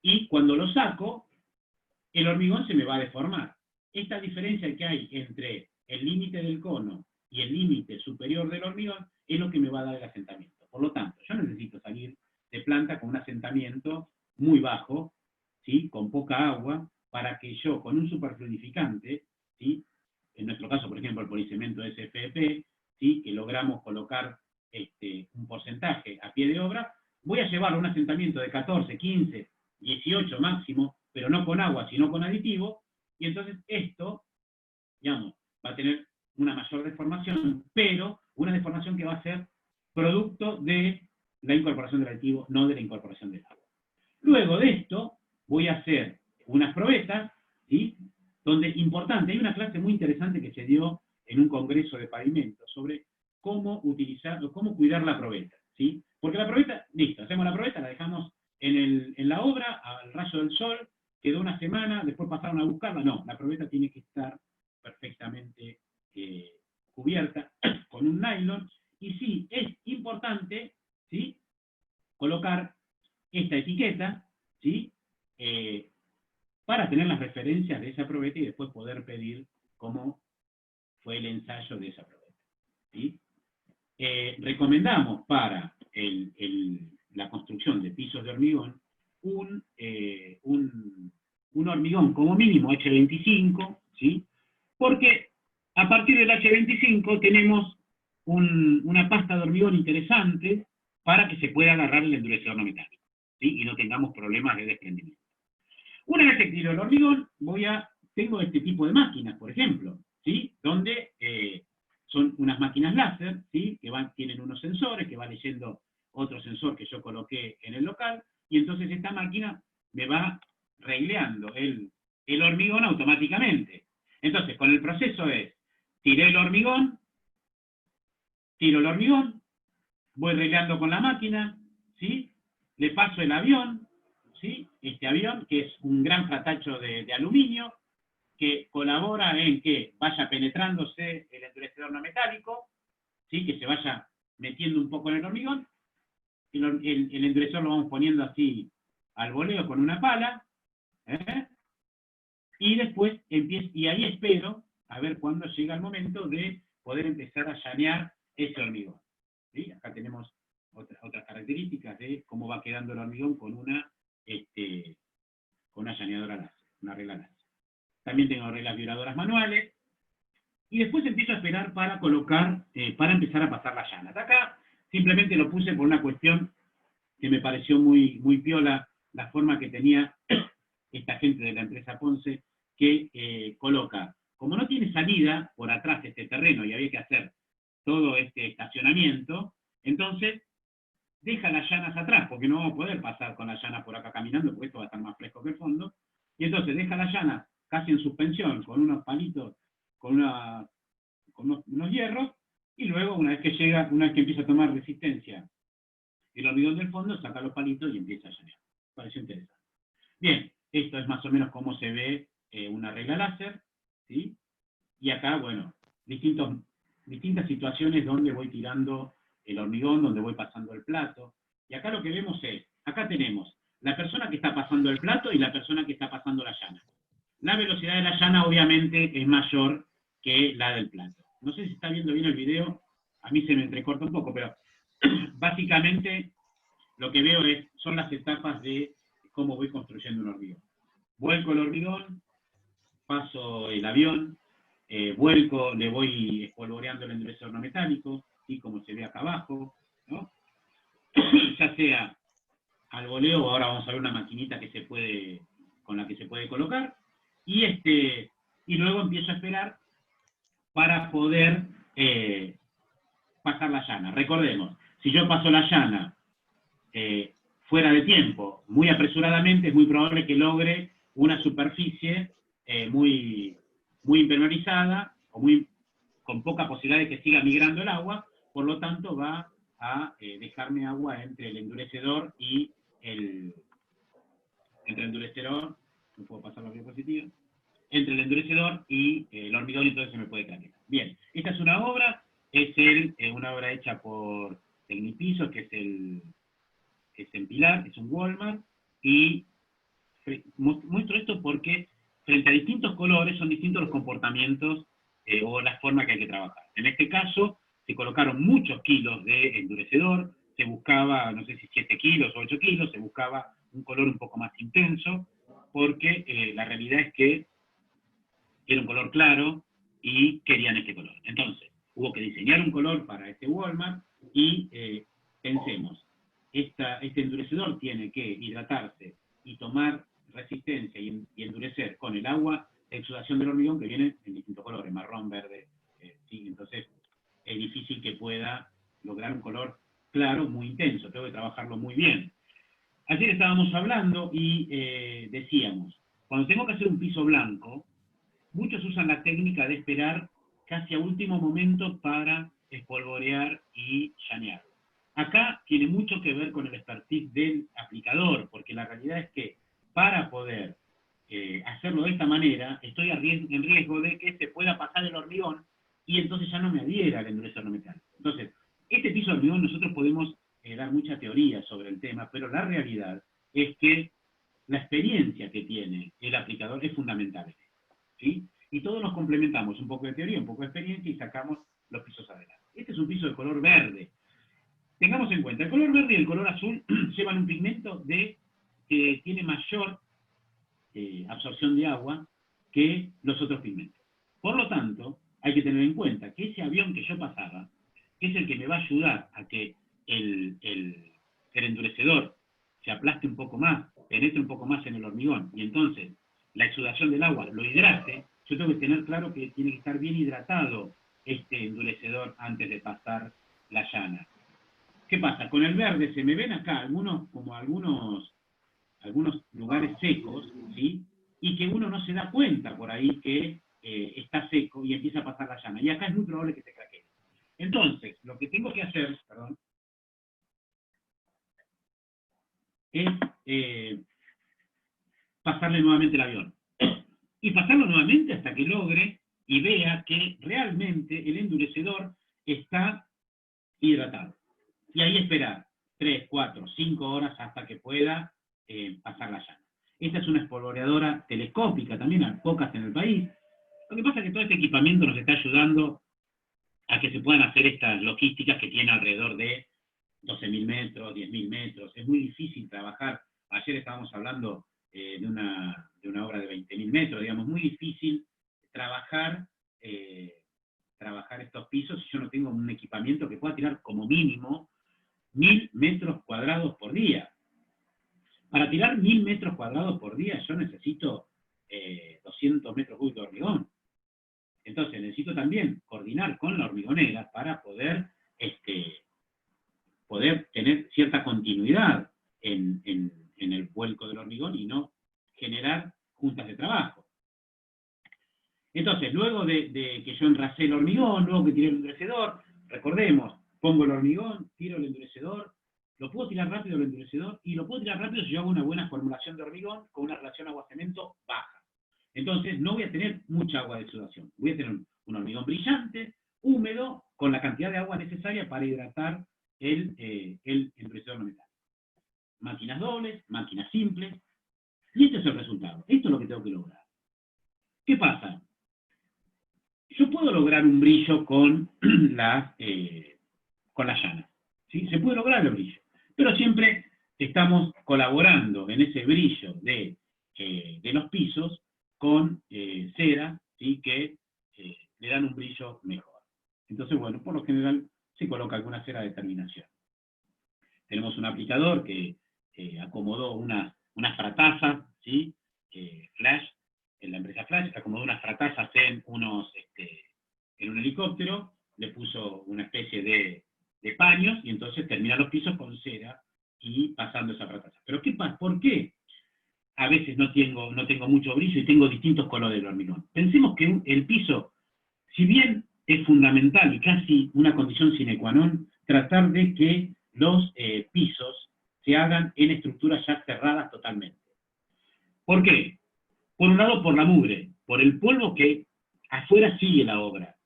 Y cuando lo saco, el hormigón se me va a deformar. Esta diferencia que hay entre el límite del cono y el límite superior del hormigón es lo que me va a dar el asentamiento. Por lo tanto, yo necesito salir de planta con un asentamiento muy bajo, ¿sí? Con poca agua, para que yo, con un superfluidificante, ¿sí? En nuestro caso, por ejemplo, el policemento SFP, ¿sí? Que logramos colocar un porcentaje a pie de obra, voy a llevar un asentamiento de 14, 15, 18 máximo, pero no con agua, sino con aditivo, y entonces esto, digamos, va a tener una mayor deformación, pero una deformación que va a ser producto de la incorporación del aditivo, no de la incorporación del agua. Luego de esto, voy a hacer unas probetas, ¿sí? Donde, importante, hay una clase muy interesante que se dio en un congreso de pavimento sobre cómo utilizar, o cómo cuidar la probeta, ¿sí? Porque la probeta, listo, hacemos la probeta, la dejamos en la obra, al rayo del sol, quedó una semana, después pasaron a buscarla. No, la probeta tiene que estar perfectamente cubierta con un nylon, y sí, es importante, ¿sí? Colocar esta etiqueta, ¿sí? Para tener las referencias de esa probeta y después poder pedir cómo fue el ensayo de esa probeta, ¿sí? Recomendamos para la construcción de pisos de hormigón un hormigón como mínimo H25, ¿sí? Porque a partir del H25 tenemos una pasta de hormigón interesante para que se pueda agarrar el endurecedor no metálico, ¿sí? Y no tengamos problemas de desprendimiento. Una vez que tiro el hormigón, tengo este tipo de máquinas, por ejemplo, ¿sí? Donde son unas máquinas láser, ¿sí? Que tienen unos sensores, que va leyendo otro sensor que yo coloqué en el local, y entonces esta máquina me va regleando el hormigón automáticamente. Entonces, con el proceso es, tiro el hormigón, voy regando con la máquina, ¿sí? Le paso el avión, ¿sí? Este avión, que es un gran fratacho de aluminio, que colabora en que vaya penetrándose el endurecedor no metálico, ¿sí? Que se vaya metiendo un poco en el hormigón, y el endurecedor lo vamos poniendo así al voleo con una pala, y después empiezo, y ahí espero a ver cuándo llega el momento de poder empezar a llanear ese hormigón. ¿Sí? Acá tenemos otras características de cómo va quedando el hormigón con una llaneadora láser, una regla láser. También tengo reglas vibradoras manuales, y después empiezo a esperar para colocar, para empezar a pasar las llanas. Acá simplemente lo puse por una cuestión que me pareció muy, muy piola, la forma que tenía esta gente de la empresa Ponce, que coloca, como no tiene salida por atrás este terreno y había que hacer todo este estacionamiento, entonces deja las llanas atrás, porque no vamos a poder pasar con las llanas por acá caminando, porque esto va a estar más fresco que el fondo, y entonces deja las llanas casi en suspensión, con unos palitos, con unos hierros, y luego una vez que empieza a tomar resistencia el hormigón del fondo, saca los palitos y empieza a llanear. Pareció interesante. Bien, esto es más o menos cómo se ve una regla láser, ¿sí? Y acá, bueno, distintas situaciones donde voy tirando el hormigón, donde voy pasando el plato. Y acá lo que vemos es, acá tenemos la persona que está pasando el plato y la persona que está pasando la llana. La velocidad de la llana obviamente es mayor que la del plato. No sé si está viendo bien el video, a mí se me entrecorta un poco, pero básicamente lo que veo son las etapas de cómo voy construyendo un hormigón. Vuelco el hormigón, paso el avión, vuelco, le voy espolvoreando el endurecedor no metálico, y como se ve acá abajo, ¿no? Ya sea al voleo, o ahora vamos a ver una maquinita con la que se puede colocar, y luego empiezo a esperar para poder pasar la llana. Recordemos, si yo paso la llana fuera de tiempo, muy apresuradamente, es muy probable que logre una superficie muy impermeabilizada, o con poca posibilidad de que siga migrando el agua, por lo tanto va a dejarme agua entre el endurecedor y entre el endurecedor, no puedo pasar la diapositiva, entre el endurecedor y el hormigón, y entonces se me puede craquear. Bien, esta es una obra, una obra hecha por Tecnipisos, que es en Pilar, es un Walmart, y muestro esto porque frente a distintos colores son distintos los comportamientos o la forma que hay que trabajar. En este caso, se colocaron muchos kilos de endurecedor, se buscaba, no sé si 7 kilos o 8 kilos, se buscaba un color un poco más intenso, porque la realidad es que era un color claro y querían este color. Entonces, hubo que diseñar un color para este Walmart y pensemos, este endurecedor tiene que hidratarse y tomar resistencia y endurecer con el agua de exudación del hormigón, que viene en distintos colores, marrón, verde, ¿sí? Entonces es difícil que pueda lograr un color claro, muy intenso, tengo que trabajarlo muy bien. Ayer estábamos hablando y decíamos, cuando tengo que hacer un piso blanco, muchos usan la técnica de esperar casi a último momento para espolvorear y llanear. Acá tiene mucho que ver con el expertise del aplicador, porque la realidad es que para poder hacerlo de esta manera, estoy en riesgo de que se pueda pasar el hormigón y entonces ya no me adhiera al endurecedor no metálico. Entonces, este piso de hormigón nosotros podemos dar mucha teoría sobre el tema, pero la realidad es que la experiencia que tiene el aplicador es fundamental, ¿sí? Y todos nos complementamos, un poco de teoría, un poco de experiencia, y sacamos los pisos adelante. Este es un piso de color verde. Tengamos en cuenta, el color verde y el color azul llevan un pigmento que tiene mayor absorción de agua que los otros pigmentos. Por lo tanto, hay que tener en cuenta que ese avión que yo pasaba, que es el que me va a ayudar a que el endurecedor se aplaste un poco más, penetre un poco más en el hormigón, y entonces la exudación del agua lo hidrate, yo tengo que tener claro que tiene que estar bien hidratado este endurecedor antes de pasar la llana. ¿Qué pasa? Con el verde se me ven acá algunos lugares secos, ¿sí? Y que uno no se da cuenta por ahí que está seco y empieza a pasar la llana. Y acá es muy probable que se craquee. Entonces, lo que tengo que hacer, es pasarle nuevamente el avión. Y pasarlo nuevamente hasta que logre y vea que realmente el endurecedor está hidratado. Y ahí esperar 3, 4, 5 horas hasta que pueda pasar la llana. Esta es una espolvoreadora telescópica, también hay pocas en el país. Lo que pasa es que todo este equipamiento nos está ayudando a que se puedan hacer estas logísticas que tienen alrededor de 12.000 metros, 10.000 metros. Es muy difícil trabajar. Ayer estábamos hablando de una obra de 20.000 metros, digamos, muy difícil trabajar estos pisos si yo no tengo un equipamiento que pueda tirar como mínimo 1.000 metros cuadrados por día. Para tirar 1.000 metros cuadrados por día yo necesito 200 metros cúbicos de hormigón. Entonces necesito también coordinar con la hormigonera para poder tener cierta continuidad en el vuelco del hormigón y no generar juntas de trabajo. Entonces, luego de que yo enrasé el hormigón, luego que tiré el endurecedor, recordemos, pongo el hormigón, tiro el endurecedor, lo puedo tirar rápido el endurecedor, y lo puedo tirar rápido si yo hago una buena formulación de hormigón con una relación agua-cemento baja. Entonces, no voy a tener mucha agua de sudación. Voy a tener un hormigón brillante, húmedo, con la cantidad de agua necesaria para hidratar el endurecedor no metálico. Máquinas dobles, máquinas simples, y este es el resultado. Esto es lo que tengo que lograr. ¿Qué pasa? Yo puedo lograr un brillo con las llanas, ¿sí? Se puede lograr el brillo, pero siempre estamos colaborando en ese brillo de los pisos con cera, ¿sí? Que le dan un brillo mejor. Entonces, bueno, por lo general se coloca alguna cera de terminación. Tenemos un aplicador que acomodó unas fratazas, ¿sí? Flash, en la empresa Flash, acomodó unas fratazas en un helicóptero, le puso una especie de paños, y entonces termina los pisos con cera y pasando esa frataza. Pero ¿qué pasa? ¿Por qué a veces no tengo mucho brillo y tengo distintos colores de hormigón? Pensemos que el piso, si bien es fundamental y casi una condición sine qua non, tratar de que los pisos se hagan en estructuras ya cerradas totalmente. ¿Por qué? Por un lado, por la mugre, por el polvo que afuera sigue la obra.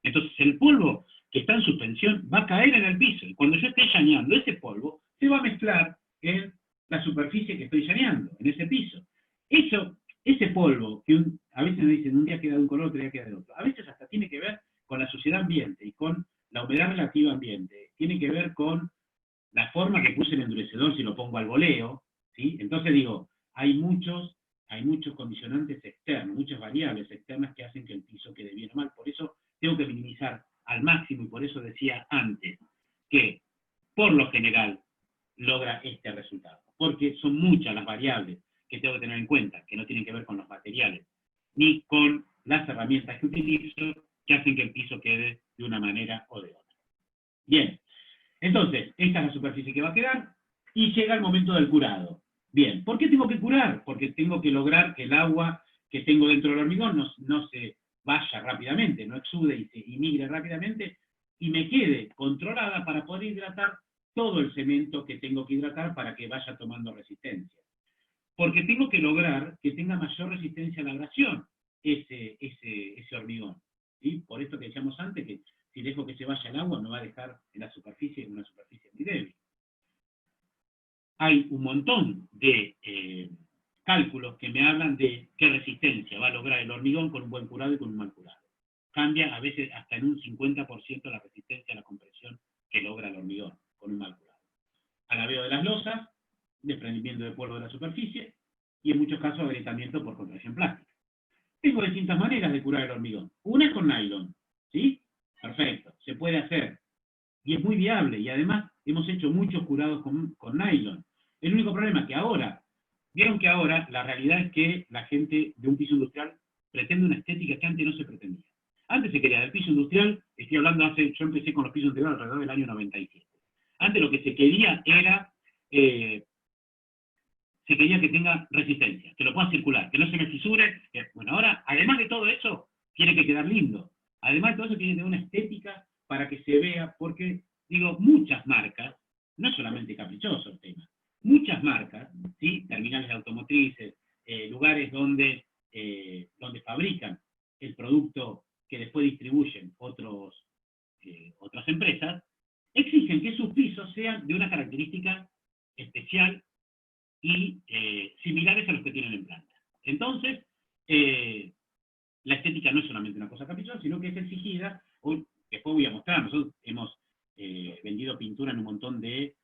Entonces, el polvo que está en suspensión va a caer en el piso, y cuando yo esté llaneando ese polvo, se va a mezclar en la superficie que estoy llaneando, en ese piso. Ese polvo, que a veces me dicen un día queda de un color, otro día queda de otro, a veces hasta tiene que ver con la suciedad ambiente y con la humedad relativa ambiente, tiene que ver con la forma que puse el endurecedor si lo pongo al voleo, ¿sí? Entonces digo, hay muchos condicionantes externos, muchas variables externas que hacen que el piso quede bien o mal. Por eso tengo que minimizar al máximo, y por eso decía antes que, por lo general, logra este resultado. Porque son muchas las variables que tengo que tener en cuenta, que no tienen que ver con los materiales, ni con las herramientas que utilizo, que hacen que el piso quede de una manera o de otra. Bien, entonces, esta es la superficie que va a quedar, y llega el momento del curado. Bien, ¿por qué tengo que curar? Porque tengo que lograr que el agua que tengo dentro del hormigón no se vaya rápidamente, no exude y migre rápidamente, y me quede controlada para poder hidratar todo el cemento que tengo que hidratar para que vaya tomando resistencia. Porque tengo que lograr que tenga mayor resistencia a la abrasión ese hormigón, ¿sí? Por esto que decíamos antes, que si dejo que se vaya el agua me va a dejar en la superficie una superficie muy débil. Hay un montón de cálculos que me hablan de qué resistencia va a lograr el hormigón con un buen curado y con un mal curado. Cambia a veces hasta en un 50% la resistencia a la compresión que logra el hormigón con un mal curado. Alabeo de las losas, desprendimiento de polvo de la superficie, y en muchos casos agrietamiento por contracción plástica. Tengo distintas maneras de curar el hormigón. Una es con nylon, ¿sí? Perfecto, se puede hacer. Y es muy viable, y además hemos hecho muchos curados con nylon. El único problema es que ahora, vieron que ahora la realidad es que la gente de un piso industrial pretende una estética que antes no se pretendía. Antes se quería del piso industrial, estoy hablando yo empecé con los pisos industriales alrededor del año 97. Antes lo que se quería era, se quería que tenga resistencia, que lo pueda circular, que no se me fisure. Bueno, ahora, además de todo eso, tiene que quedar lindo. Además de todo eso, tiene que tener una estética para que se vea, porque, digo, muchas marcas, no es solamente caprichoso el tema, muchas marcas, ¿sí? Terminales automotrices, lugares donde fabrican el producto que después distribuyen otras empresas, exigen que sus pisos sean de una característica especial y similares a los que tienen en planta. Entonces, la estética no es solamente una cosa caprichosa, sino que es exigida. Hoy, después voy a mostrar, nosotros hemos vendido pintura en un montón de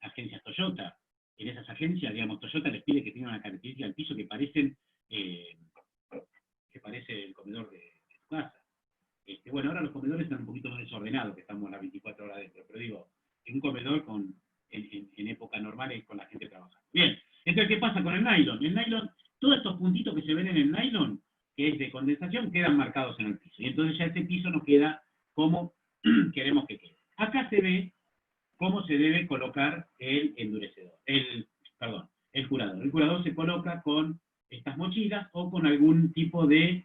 agencias Toyota. En esas agencias, digamos, Toyota les pide que tengan una característica del piso que parece el comedor de su casa. Bueno, ahora los comedores están un poquito más desordenados, que estamos las 24 horas dentro, pero digo, en un comedor en época normal con la gente trabajando. Bien, entonces, ¿qué pasa con el nylon? El nylon, todos estos puntitos que se ven en el nylon, que es de condensación, quedan marcados en el piso. Y entonces ya ese piso nos queda como queremos que quede. Acá se ve cómo se debe colocar el endurecedor, el curador. El curador se coloca con estas mochilas o con algún tipo de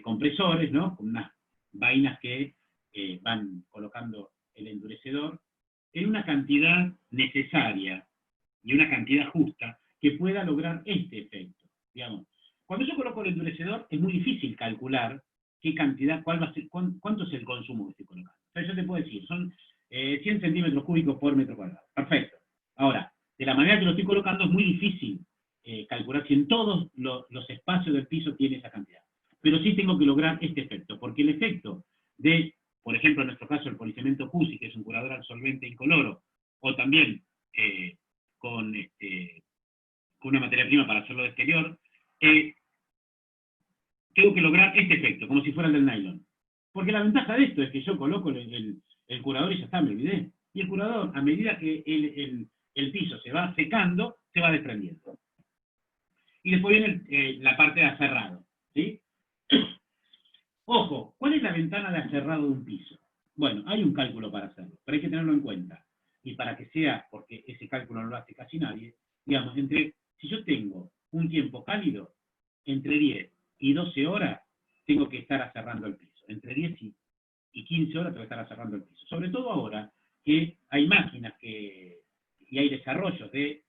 compresores, ¿no? Con unas vainas que van colocando el endurecedor en una cantidad necesaria y una cantidad justa que pueda lograr este efecto. Digamos, cuando yo coloco el endurecedor es muy difícil calcular qué cantidad, cuánto es el consumo que estoy colocando. Entonces yo te puedo decir, son 100 centímetros cúbicos por metro cuadrado. Perfecto. Ahora, de la manera que lo estoy colocando es muy difícil calcular si en todos los espacios del piso tiene esa cantidad. Pero sí tengo que lograr este efecto, porque el efecto de, por ejemplo, en nuestro caso, el policemento Cusi, que es un curador al solvente incoloro, o también con una materia prima para hacerlo de exterior, tengo que lograr este efecto, como si fuera el del nylon. Porque la ventaja de esto es que yo coloco el curador y ya está, me olvidé. Y el curador, a medida que el piso se va secando, se va desprendiendo. Y después viene la parte de aserrado, ¿sí? Ojo, ¿cuál es la ventana de aserrado de un piso? Bueno, hay un cálculo para hacerlo, pero hay que tenerlo en cuenta. Y para que sea, porque ese cálculo no lo hace casi nadie, digamos, si yo tengo un tiempo cálido, entre 10 y 12 horas tengo que estar aserrando el piso. Entre 10 y 15 horas tengo que estar aserrando el piso. Sobre todo ahora que hay máquinas y hay desarrollos de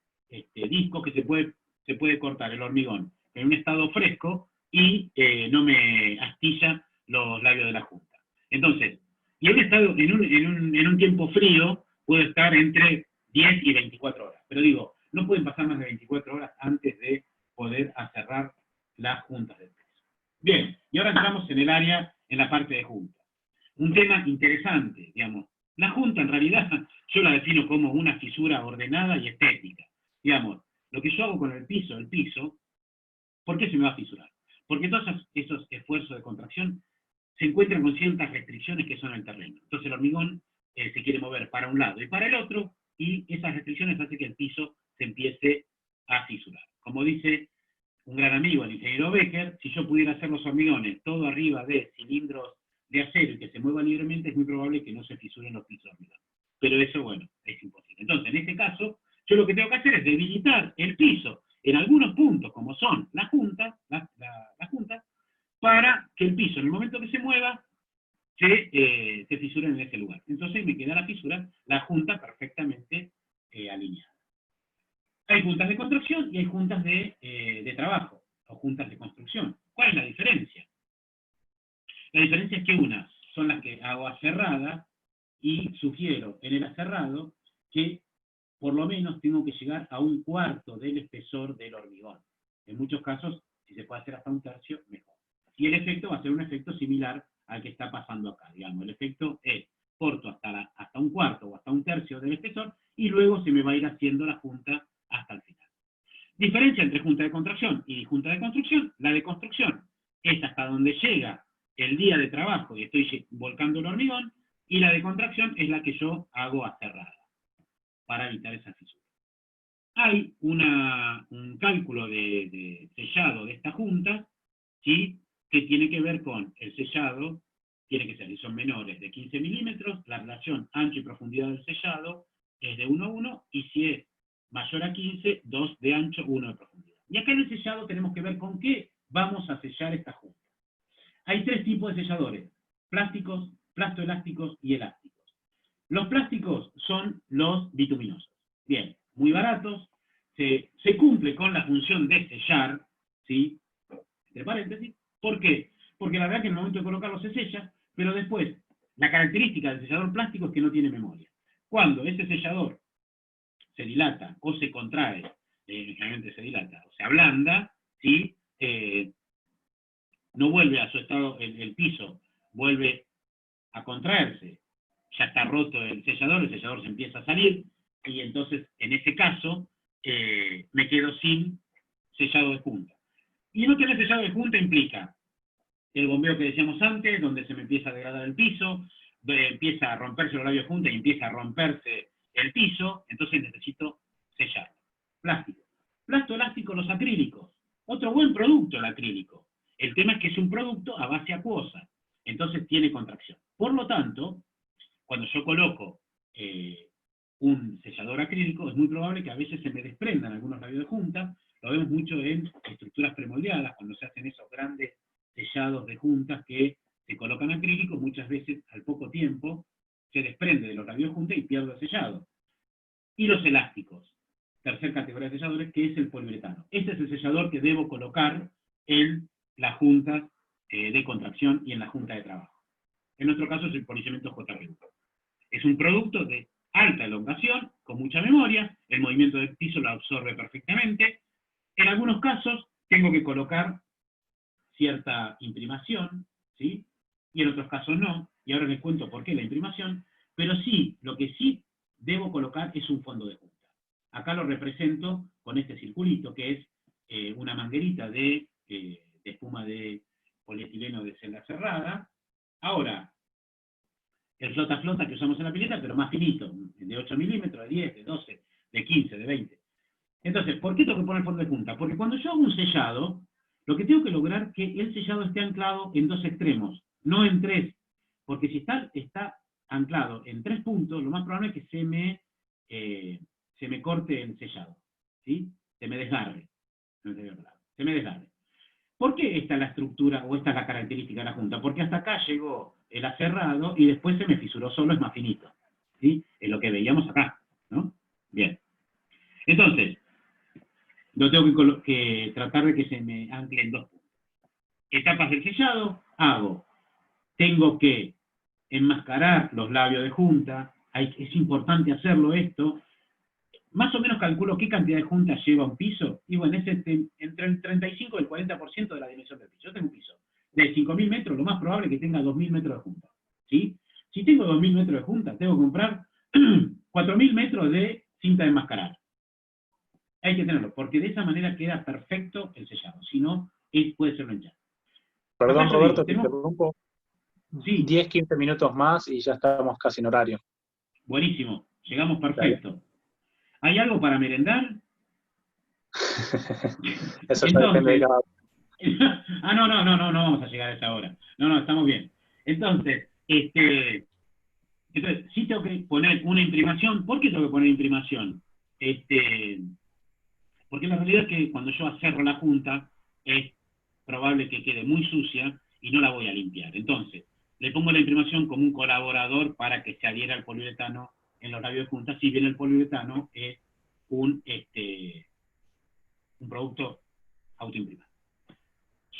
discos que se puede cortar el hormigón en un estado fresco y no me astilla los labios de la junta. Entonces, y en un tiempo frío puedo estar entre 10 y 24 horas. Pero digo, no pueden pasar más de 24 horas antes de poder aserrar las juntas del piso. Bien, y ahora entramos en la parte de juntas. Un tema interesante, digamos. La junta, en realidad, yo la defino como una fisura ordenada y estética. Digamos, lo que yo hago con el piso, ¿por qué se me va a fisurar? Porque todos esos esfuerzos de contracción se encuentran con ciertas restricciones que son el terreno. Entonces el hormigón se quiere mover para un lado y para el otro, y esas restricciones hacen que el piso se empiece a fisurar. Como dice un gran amigo, el ingeniero Becker, si yo pudiera hacer los hormigones todo arriba de cilindros de acero y que se muevan libremente, es muy probable que no se fisuren los pisos de hormigón. Pero eso, bueno, es imposible. Entonces, en este caso, yo lo que tengo que hacer es debilitar el piso en algunos puntos, como son las juntas, para que el piso, en el momento que se mueva, se fisure en ese lugar. Entonces me queda la junta perfectamente alineada. Hay juntas de construcción y hay juntas de trabajo, o juntas de construcción. ¿Cuál es la diferencia? La diferencia es que unas son las que hago aserrada, y sugiero en el aserrado que por lo menos tengo que llegar a 1/4 del espesor del hormigón. En muchos casos, si se puede hacer hasta 1/3, mejor. Y el efecto va a ser un efecto similar al que está pasando acá. Digamos, el efecto es corto hasta 1/4 o hasta 1/3 del espesor, y luego se me va a ir haciendo la junta hasta el final. Diferencia entre junta de contracción y junta de construcción. La de construcción es hasta donde llega el día de trabajo y estoy volcando el hormigón, y la de contracción es la que yo hago aserrada, para evitar esa fisura. Hay un cálculo de sellado de esta junta, ¿sí?, que tiene que ver con el sellado, tiene que ser, si son menores de 15 milímetros, la relación ancho y profundidad del sellado es de 1:1, y si es mayor a 15, 2 de ancho, 1 de profundidad. Y acá en el sellado tenemos que ver con qué vamos a sellar esta junta. Hay 3 tipos de selladores: plásticos, plastoelásticos y elásticos. Los plásticos son los bituminosos. Bien, muy baratos, se cumple con la función de sellar, ¿sí? Entre paréntesis. ¿Por qué? Porque la verdad que en el momento de colocarlo se sella, pero después, la característica del sellador plástico es que no tiene memoria. Cuando ese sellador se dilata o se contrae, generalmente se dilata, o se ablanda, ¿sí? No vuelve a su estado, el piso vuelve a contraerse, ya está roto el sellador se empieza a salir, y entonces, en ese caso, me quedo sin sellado de junta. Y no tener sellado de junta implica el bombeo que decíamos antes, donde se me empieza a degradar el piso, empieza a romperse los labios de junta y empieza a romperse el piso, entonces necesito sellar. Plástico. Plasto elástico, los acrílicos. Otro buen producto el acrílico. El tema es que es un producto a base acuosa, entonces tiene contracción. Por lo tanto, cuando yo coloco un sellador acrílico, es muy probable que a veces se me desprendan algunos labios de junta. Lo vemos mucho en estructuras premoldeadas, cuando se hacen esos grandes sellados de juntas que se colocan acrílicos, muchas veces al poco tiempo se desprende de los labios de junta y pierde el sellado. Y los elásticos, tercer categoría de selladores, que es el poliuretano. Este es el sellador que debo colocar en la junta de contracción y en la junta de trabajo. En nuestro caso es el policemento JPU. Es un producto de alta elongación, con mucha memoria, el movimiento del piso lo absorbe perfectamente. En algunos casos tengo que colocar cierta imprimación, ¿sí? Y en otros casos no, y ahora les cuento por qué la imprimación, pero sí, lo que sí debo colocar es un fondo de junta. Acá lo represento con este circulito, que es una manguerita de espuma de polietileno de celda cerrada. Ahora, el flota-flota que usamos en la pileta, pero más finito, de 8 milímetros, de 10, de 12, de 15, de 20. Entonces, ¿por qué tengo que poner fondo de junta? Porque cuando yo hago un sellado, lo que tengo que lograr es que el sellado esté anclado en dos extremos, no en tres. Porque si está anclado en 3 puntos, lo más probable es que se me corte el sellado, ¿sí? Se me desgarre. No se me desgarre. ¿Por qué esta es la estructura o esta es la característica de la junta? Porque hasta acá llegó el aserrado y después se me fisuró solo, es más finito, ¿sí? Es lo que veíamos acá, ¿no? Bien. Entonces, yo tengo que tratar de que se me ancle en 2 puntos. Etapas del sellado, tengo que enmascarar los labios de junta, es importante hacerlo esto. Más o menos calculo qué cantidad de juntas lleva un piso, y bueno, es entre el 35 y el 40% de la dimensión del piso. Yo tengo un piso de 5.000 metros, lo más probable es que tenga 2.000 metros de junta, ¿sí? Si tengo 2.000 metros de junta, tengo que comprar 4.000 metros de cinta de enmascarar. Hay que tenerlo, porque de esa manera queda perfecto el sellado, si no, puede ser manchado. Perdón, Roberto, te interrumpo. Sí. 10-15 minutos más y ya estamos casi en horario. Buenísimo, llegamos perfecto. ¿Hay algo para merendar? Eso ya depende de cada... No vamos a llegar a esa hora. No, estamos bien. Entonces, sí tengo que poner una imprimación. ¿Por qué tengo que poner imprimación? Porque la realidad es que cuando yo aserro la junta, es probable que quede muy sucia y no la voy a limpiar. Entonces, le pongo la imprimación como un colaborador para que se adhiera al poliuretano en los labios de junta, si bien el poliuretano es un producto autoimprimado.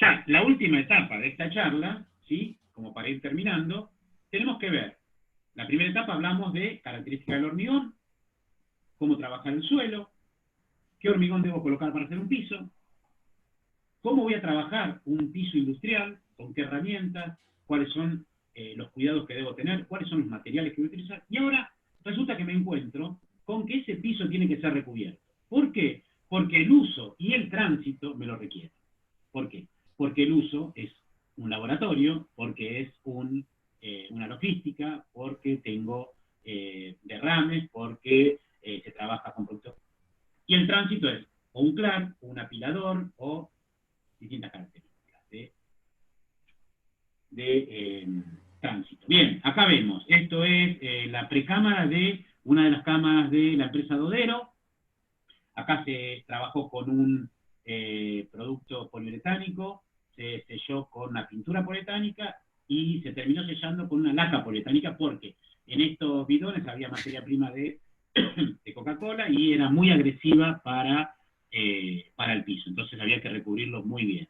Ya, la última etapa de esta charla, ¿sí? Como para ir terminando, tenemos que ver. La primera etapa hablamos de características del hormigón, cómo trabajar el suelo, qué hormigón debo colocar para hacer un piso, cómo voy a trabajar un piso industrial, con qué herramientas, cuáles son los cuidados que debo tener, cuáles son los materiales que voy a utilizar, y ahora resulta que me encuentro con que ese piso tiene que ser recubierto. ¿Por qué? Porque el uso y el tránsito me lo requieren. ¿Por qué? Porque el uso es un laboratorio, porque es una logística, porque tengo derrames, porque se trabaja con productos. Y el tránsito es o un CLAR, o un apilador, o distintas características de tránsito. Bien, acá vemos, esto es la precámara de una de las cámaras de la empresa Dodero. Acá se trabajó con un producto poliuretánico, se selló con una pintura poliuretánica y se terminó sellando con una laca poliuretánica porque en estos bidones había materia prima de de Coca-Cola y era muy agresiva para el piso, entonces había que recubrirlo muy bien.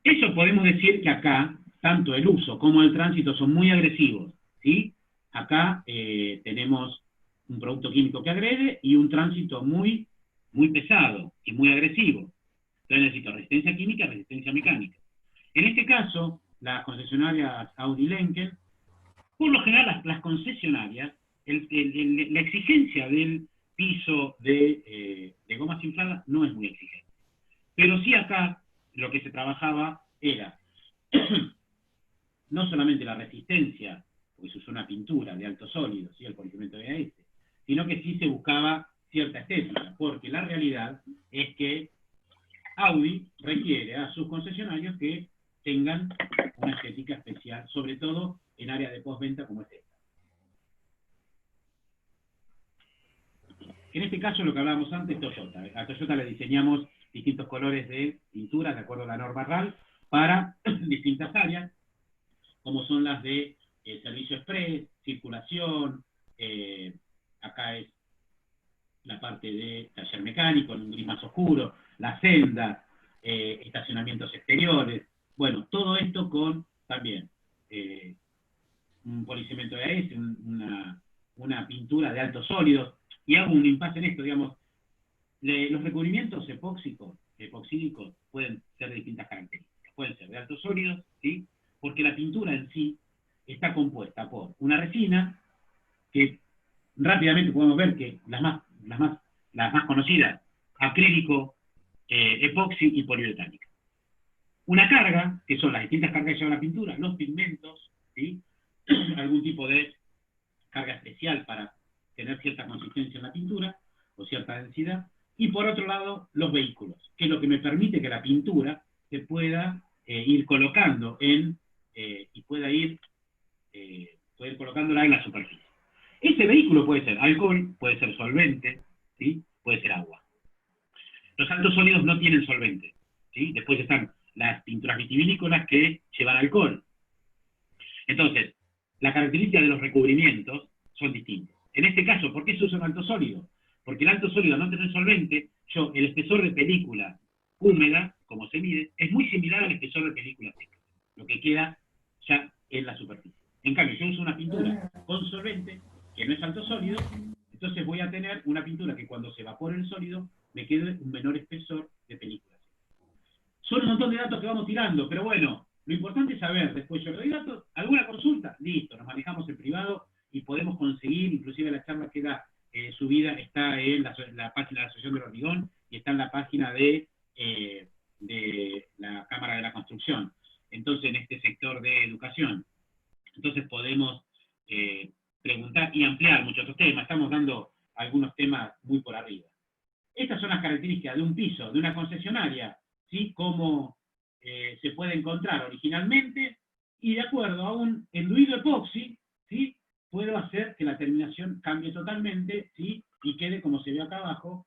Eso podemos decir que acá, tanto el uso como el tránsito son muy agresivos, ¿sí? Acá tenemos un producto químico que agrede y un tránsito muy, muy pesado y muy agresivo. Entonces necesito resistencia química, resistencia mecánica. En este caso, las concesionarias Audi Lenken, por lo general las concesionarias, la exigencia del piso de gomas infladas no es muy exigente. Pero sí acá lo que se trabajaba era no solamente la resistencia, porque se usó una pintura de alto sólido, ¿sí? El policemento de AS, sino que sí se buscaba cierta estética, porque la realidad es que Audi requiere a sus concesionarios que tengan una estética especial, sobre todo en áreas de postventa como es esta. En este caso, lo que hablábamos antes, Toyota. A Toyota le diseñamos distintos colores de pinturas de acuerdo a la norma RAL para distintas áreas, como son las de servicio express, circulación, acá es la parte de taller mecánico en un gris más oscuro, la senda, estacionamientos exteriores, bueno, todo esto con también un policemento de AS, una pintura de altos sólidos, y hago un impasse en esto, digamos, los recubrimientos epoxídicos pueden ser de distintas características, pueden ser de altos sólidos, ¿sí? Porque la pintura en sí está compuesta por una resina, que rápidamente podemos ver que las más conocidas, acrílico, epoxi y poliuretánica. Una carga, que son las distintas cargas que lleva la pintura, los pigmentos, ¿sí? Algún tipo de carga especial para tener cierta consistencia en la pintura, o cierta densidad, y por otro lado, los vehículos, que es lo que me permite que la pintura se pueda ir colocando y pueda ir colocándola en la superficie. Ese vehículo puede ser alcohol, puede ser solvente, ¿sí? Puede ser agua. Los altos sólidos no tienen solvente, ¿sí? Después están las pinturas vitivinícolas que llevan alcohol. Entonces, las características de los recubrimientos son distintas. En este caso, ¿por qué se usa un alto sólido? Porque el alto sólido, al no tener solvente, el espesor de película húmeda, como se mide, es muy similar al espesor de película seca, lo que queda ya en la superficie. En cambio, yo uso una pintura con solvente, que no es alto sólido, entonces voy a tener una pintura que cuando se evapore el sólido, me quede un menor espesor de película seca. Son un montón de datos que vamos tirando, pero bueno, lo importante es saber, después yo le doy datos, alguna consulta, listo, nos manejamos en privado y podemos conseguir, inclusive la charla queda subida, está en la página de la Asociación del Hormigón y está en la página de la Cámara de la Construcción, entonces en este sector de educación. Entonces podemos preguntar y ampliar muchos otros temas, estamos dando algunos temas muy por arriba. Estas son las características de un piso, de una concesionaria, ¿sí? Cómo se puede encontrar originalmente, y de acuerdo a un enduido epoxi, ¿sí? Puedo hacer que la terminación cambie totalmente, ¿sí? Y quede como se ve acá abajo,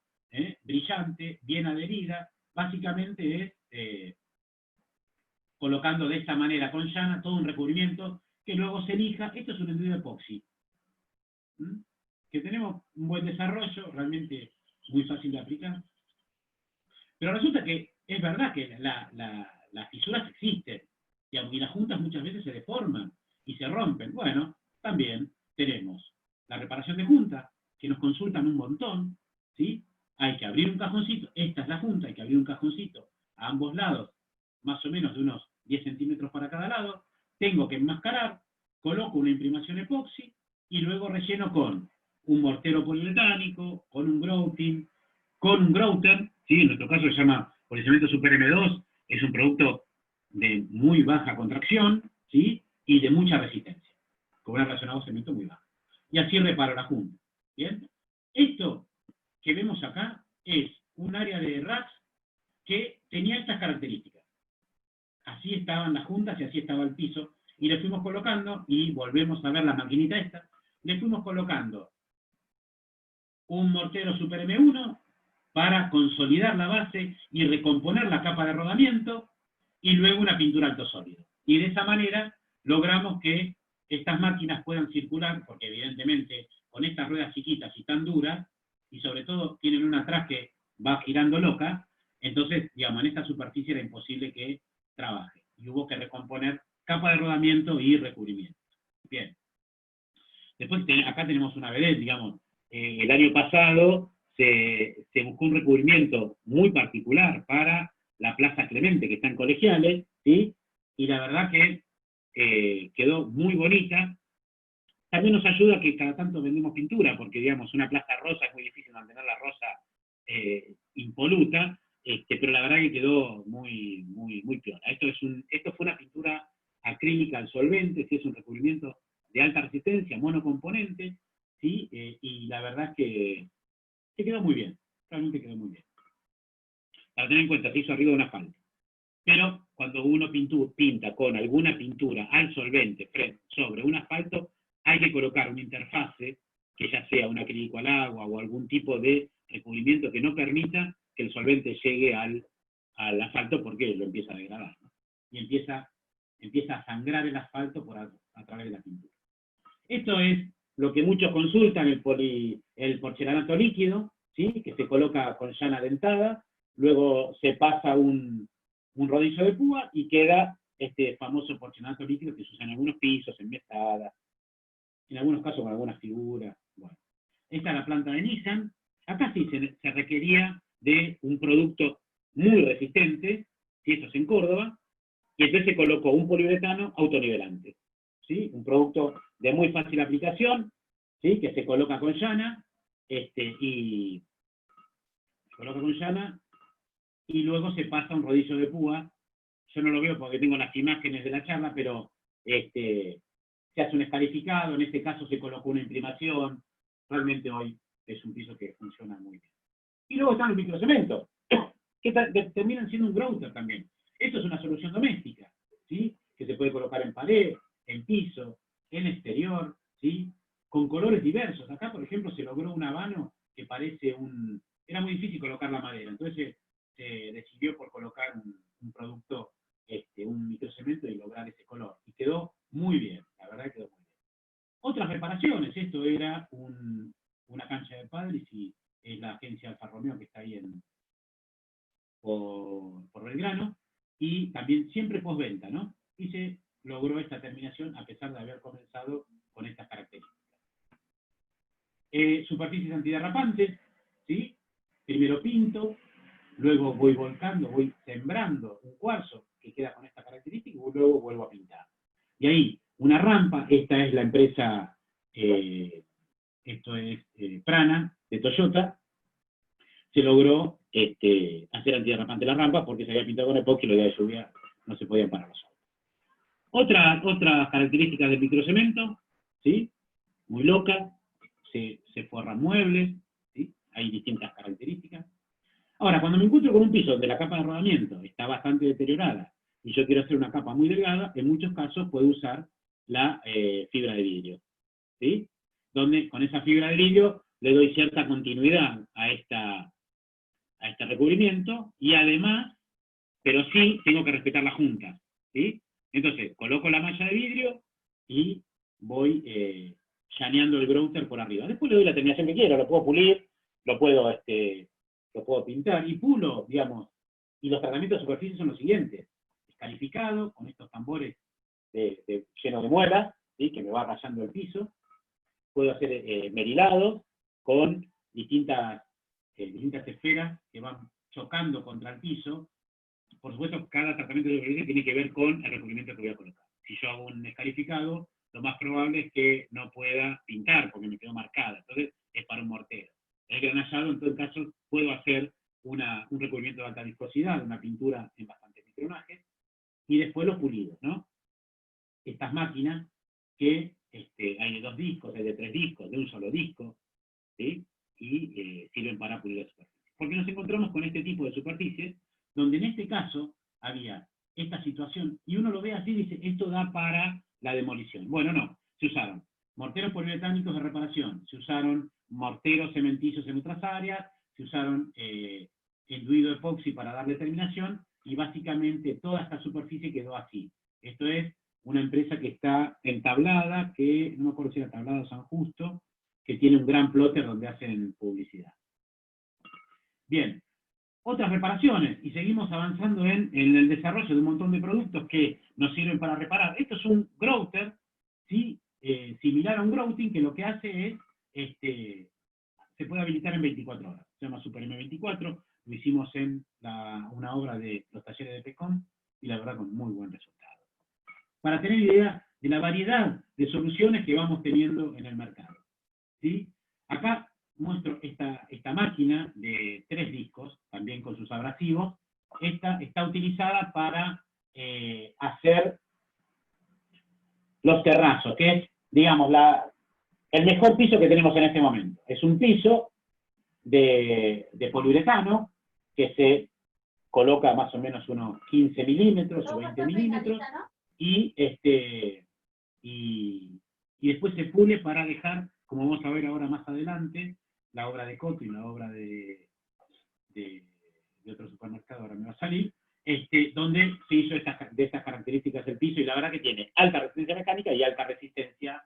brillante, bien adherida. Básicamente es colocando de esta manera con llana todo un recubrimiento que luego se elija. Esto es un enduido epoxi, que tenemos un buen desarrollo, realmente muy fácil de aplicar. Pero resulta que es verdad que las fisuras existen, y las juntas muchas veces se deforman y se rompen. Bueno, también tenemos la reparación de junta, que nos consultan un montón, ¿sí? Hay que abrir un cajoncito, esta es la junta, hay que abrir un cajoncito a ambos lados, más o menos de unos 10 centímetros para cada lado, tengo que enmascarar, coloco una imprimación epoxi, y luego relleno con un mortero poliuretánico, con un grouting, con un grouter, ¿sí? En nuestro caso se llama policemento Super M2, es un producto de muy baja contracción, ¿sí? Y de mucha resistencia, con una relación de cemento muy baja. Y así reparo la junta, ¿bien? Esto que vemos acá es un área de racks que tenía estas características. Así estaban las juntas y así estaba el piso, y le fuimos colocando, y volvemos a ver la maquinita esta, le fuimos colocando un mortero Super M1 para consolidar la base y recomponer la capa de rodamiento, y luego una pintura alto sólido. Y de esa manera logramos que estas máquinas puedan circular, porque evidentemente con estas ruedas chiquitas y tan duras, y sobre todo tienen una atrás que va girando loca, entonces, digamos, en esta superficie era imposible que trabaje. Y hubo que recomponer capa de rodamiento y recubrimiento. Bien. Después acá tenemos una vedette, digamos, el año pasado se buscó un recubrimiento muy particular para la Plaza Clemente, que está en Colegiales, ¿sí? Y la verdad que quedó muy bonita. También nos ayuda que cada tanto vendemos pintura, porque digamos, una plaza rosa es muy difícil mantener la rosa impoluta, pero la verdad que quedó muy, muy, muy piola. Esto fue una pintura acrílica al solvente, ¿sí? Es un recubrimiento de alta resistencia, monocomponente, ¿sí? Y la verdad que quedó muy bien, realmente quedó muy bien. Para tener en cuenta, se hizo arriba de un asfalto. Pero cuando uno pinta con alguna pintura al solvente sobre un asfalto, hay que colocar una interfase, que ya sea un acrílico al agua o algún tipo de recubrimiento que no permita que el solvente llegue al asfalto, porque lo empieza a degradar, ¿no? Y empieza a sangrar el asfalto a través de la pintura. Esto es lo que muchos consultan, el porcelanato líquido, ¿sí? Que se coloca con llana dentada, luego se pasa un rodillo de púa y queda este famoso porcelanato líquido que se usa en algunos pisos, en mesadas, en algunos casos con algunas figuras. Bueno, esta es la planta de Nissan. Acá sí se requería de un producto muy resistente, si esto es en Córdoba, y entonces se colocó un poliuretano autonivelante, ¿sí? Un producto de muy fácil aplicación, ¿sí? Que se coloca con llana, y luego se pasa un rodillo de púa. Yo no lo veo porque tengo las imágenes de la charla, pero se hace un escarificado, en este caso se colocó una imprimación. Realmente hoy es un piso que funciona muy bien. Y luego están los microcementos, que terminan siendo un grouter también. Esto es una solución doméstica, ¿sí? Que se puede colocar en pared, en piso, en exterior, ¿sí? Con colores diversos. Acá, por ejemplo, se logró un habano que parece Era muy difícil colocar la madera, entonces se decidió por colocar un producto, un microcemento, y lograr ese color. Y quedó muy bien, la verdad que quedó muy bien. Otras reparaciones, esto era una cancha de padres, y es la agencia Alfa Romeo que está ahí por Belgrano, y también siempre postventa, ¿no? Y se logró esta terminación a pesar de haber comenzado con estas características. Superficies antiderrapantes, ¿sí? Primero pinto, luego voy volcando, voy sembrando un cuarzo que queda con esta característica, y luego vuelvo a pintar. Y ahí, una rampa, esta es la empresa, esto es Prana, de Toyota, se logró hacer antiderrapante la rampa porque se había pintado con epoxi, y los días de lluvia no se podían parar los autos. Otras características del microcemento, ¿sí? Muy loca, se forran muebles, ¿sí? Hay distintas características. Ahora, cuando me encuentro con un piso donde la capa de rodamiento está bastante deteriorada y yo quiero hacer una capa muy delgada, en muchos casos puedo usar la fibra de vidrio, ¿sí? Donde con esa fibra de vidrio le doy cierta continuidad a este recubrimiento, y además, pero sí tengo que respetar las juntas, ¿sí? Entonces, coloco la malla de vidrio y voy llaneando el grouter por arriba. Después le doy la terminación que quiero, lo puedo pulir, lo puedo pintar, y pulo, digamos. Y los tratamientos de superficie son los siguientes: escarificado, con estos tambores llenos de muelas, ¿sí? Que me va rayando el piso. Puedo hacer merilados con distintas esferas que van chocando contra el piso. Por supuesto, cada tratamiento de superficie tiene que ver con el recubrimiento que voy a colocar. Si yo hago un escarificado, lo más probable es que no pueda pintar porque me quedó marcada, entonces es para un mortero. El granallado, en todo caso, puedo hacer un recubrimiento de alta viscosidad, una pintura en bastantes micronajes, y después los pulidos, ¿no? Estas máquinas que hay de 2 discos, hay de 3 discos, de un solo disco, ¿sí? Y sirven para pulir la superficie. Porque nos encontramos con este tipo de superficies, donde en este caso había esta situación, y uno lo ve así y dice, esto da para la demolición. Bueno, no, se usaron morteros poliuretánicos de reparación, se usaron morteros cementicios en otras áreas, se usaron enduido epoxi para darle terminación, y básicamente toda esta superficie quedó así. Esto es una empresa que está entablada, que no me acuerdo si era Tablado San Justo, que tiene un gran plotter donde hacen publicidad. Bien, otras reparaciones, y seguimos avanzando en el desarrollo de un montón de productos que nos sirven para reparar. Esto es un grouter, ¿sí? Similar a un grouting, que lo que hace es, se puede habilitar en 24 horas. Se llama Super M24, lo hicimos en una obra de los talleres de PECOM, y la verdad con muy buen resultado. Para tener idea de la variedad de soluciones que vamos teniendo en el mercado, ¿sí? Acá muestro esta máquina de 3 discos, también con sus abrasivos. Esta está utilizada para hacer los terrazos, que es, digamos, el mejor piso que tenemos en este momento. Es un piso de poliuretano que se coloca más o menos unos 15 milímetros o 20 milímetros, y después se pule para dejar, como vamos a ver ahora más adelante, la obra de Coto y la obra de otro supermercado, ahora me va a salir, donde se hizo de estas características el piso, y la verdad que tiene alta resistencia mecánica y alta resistencia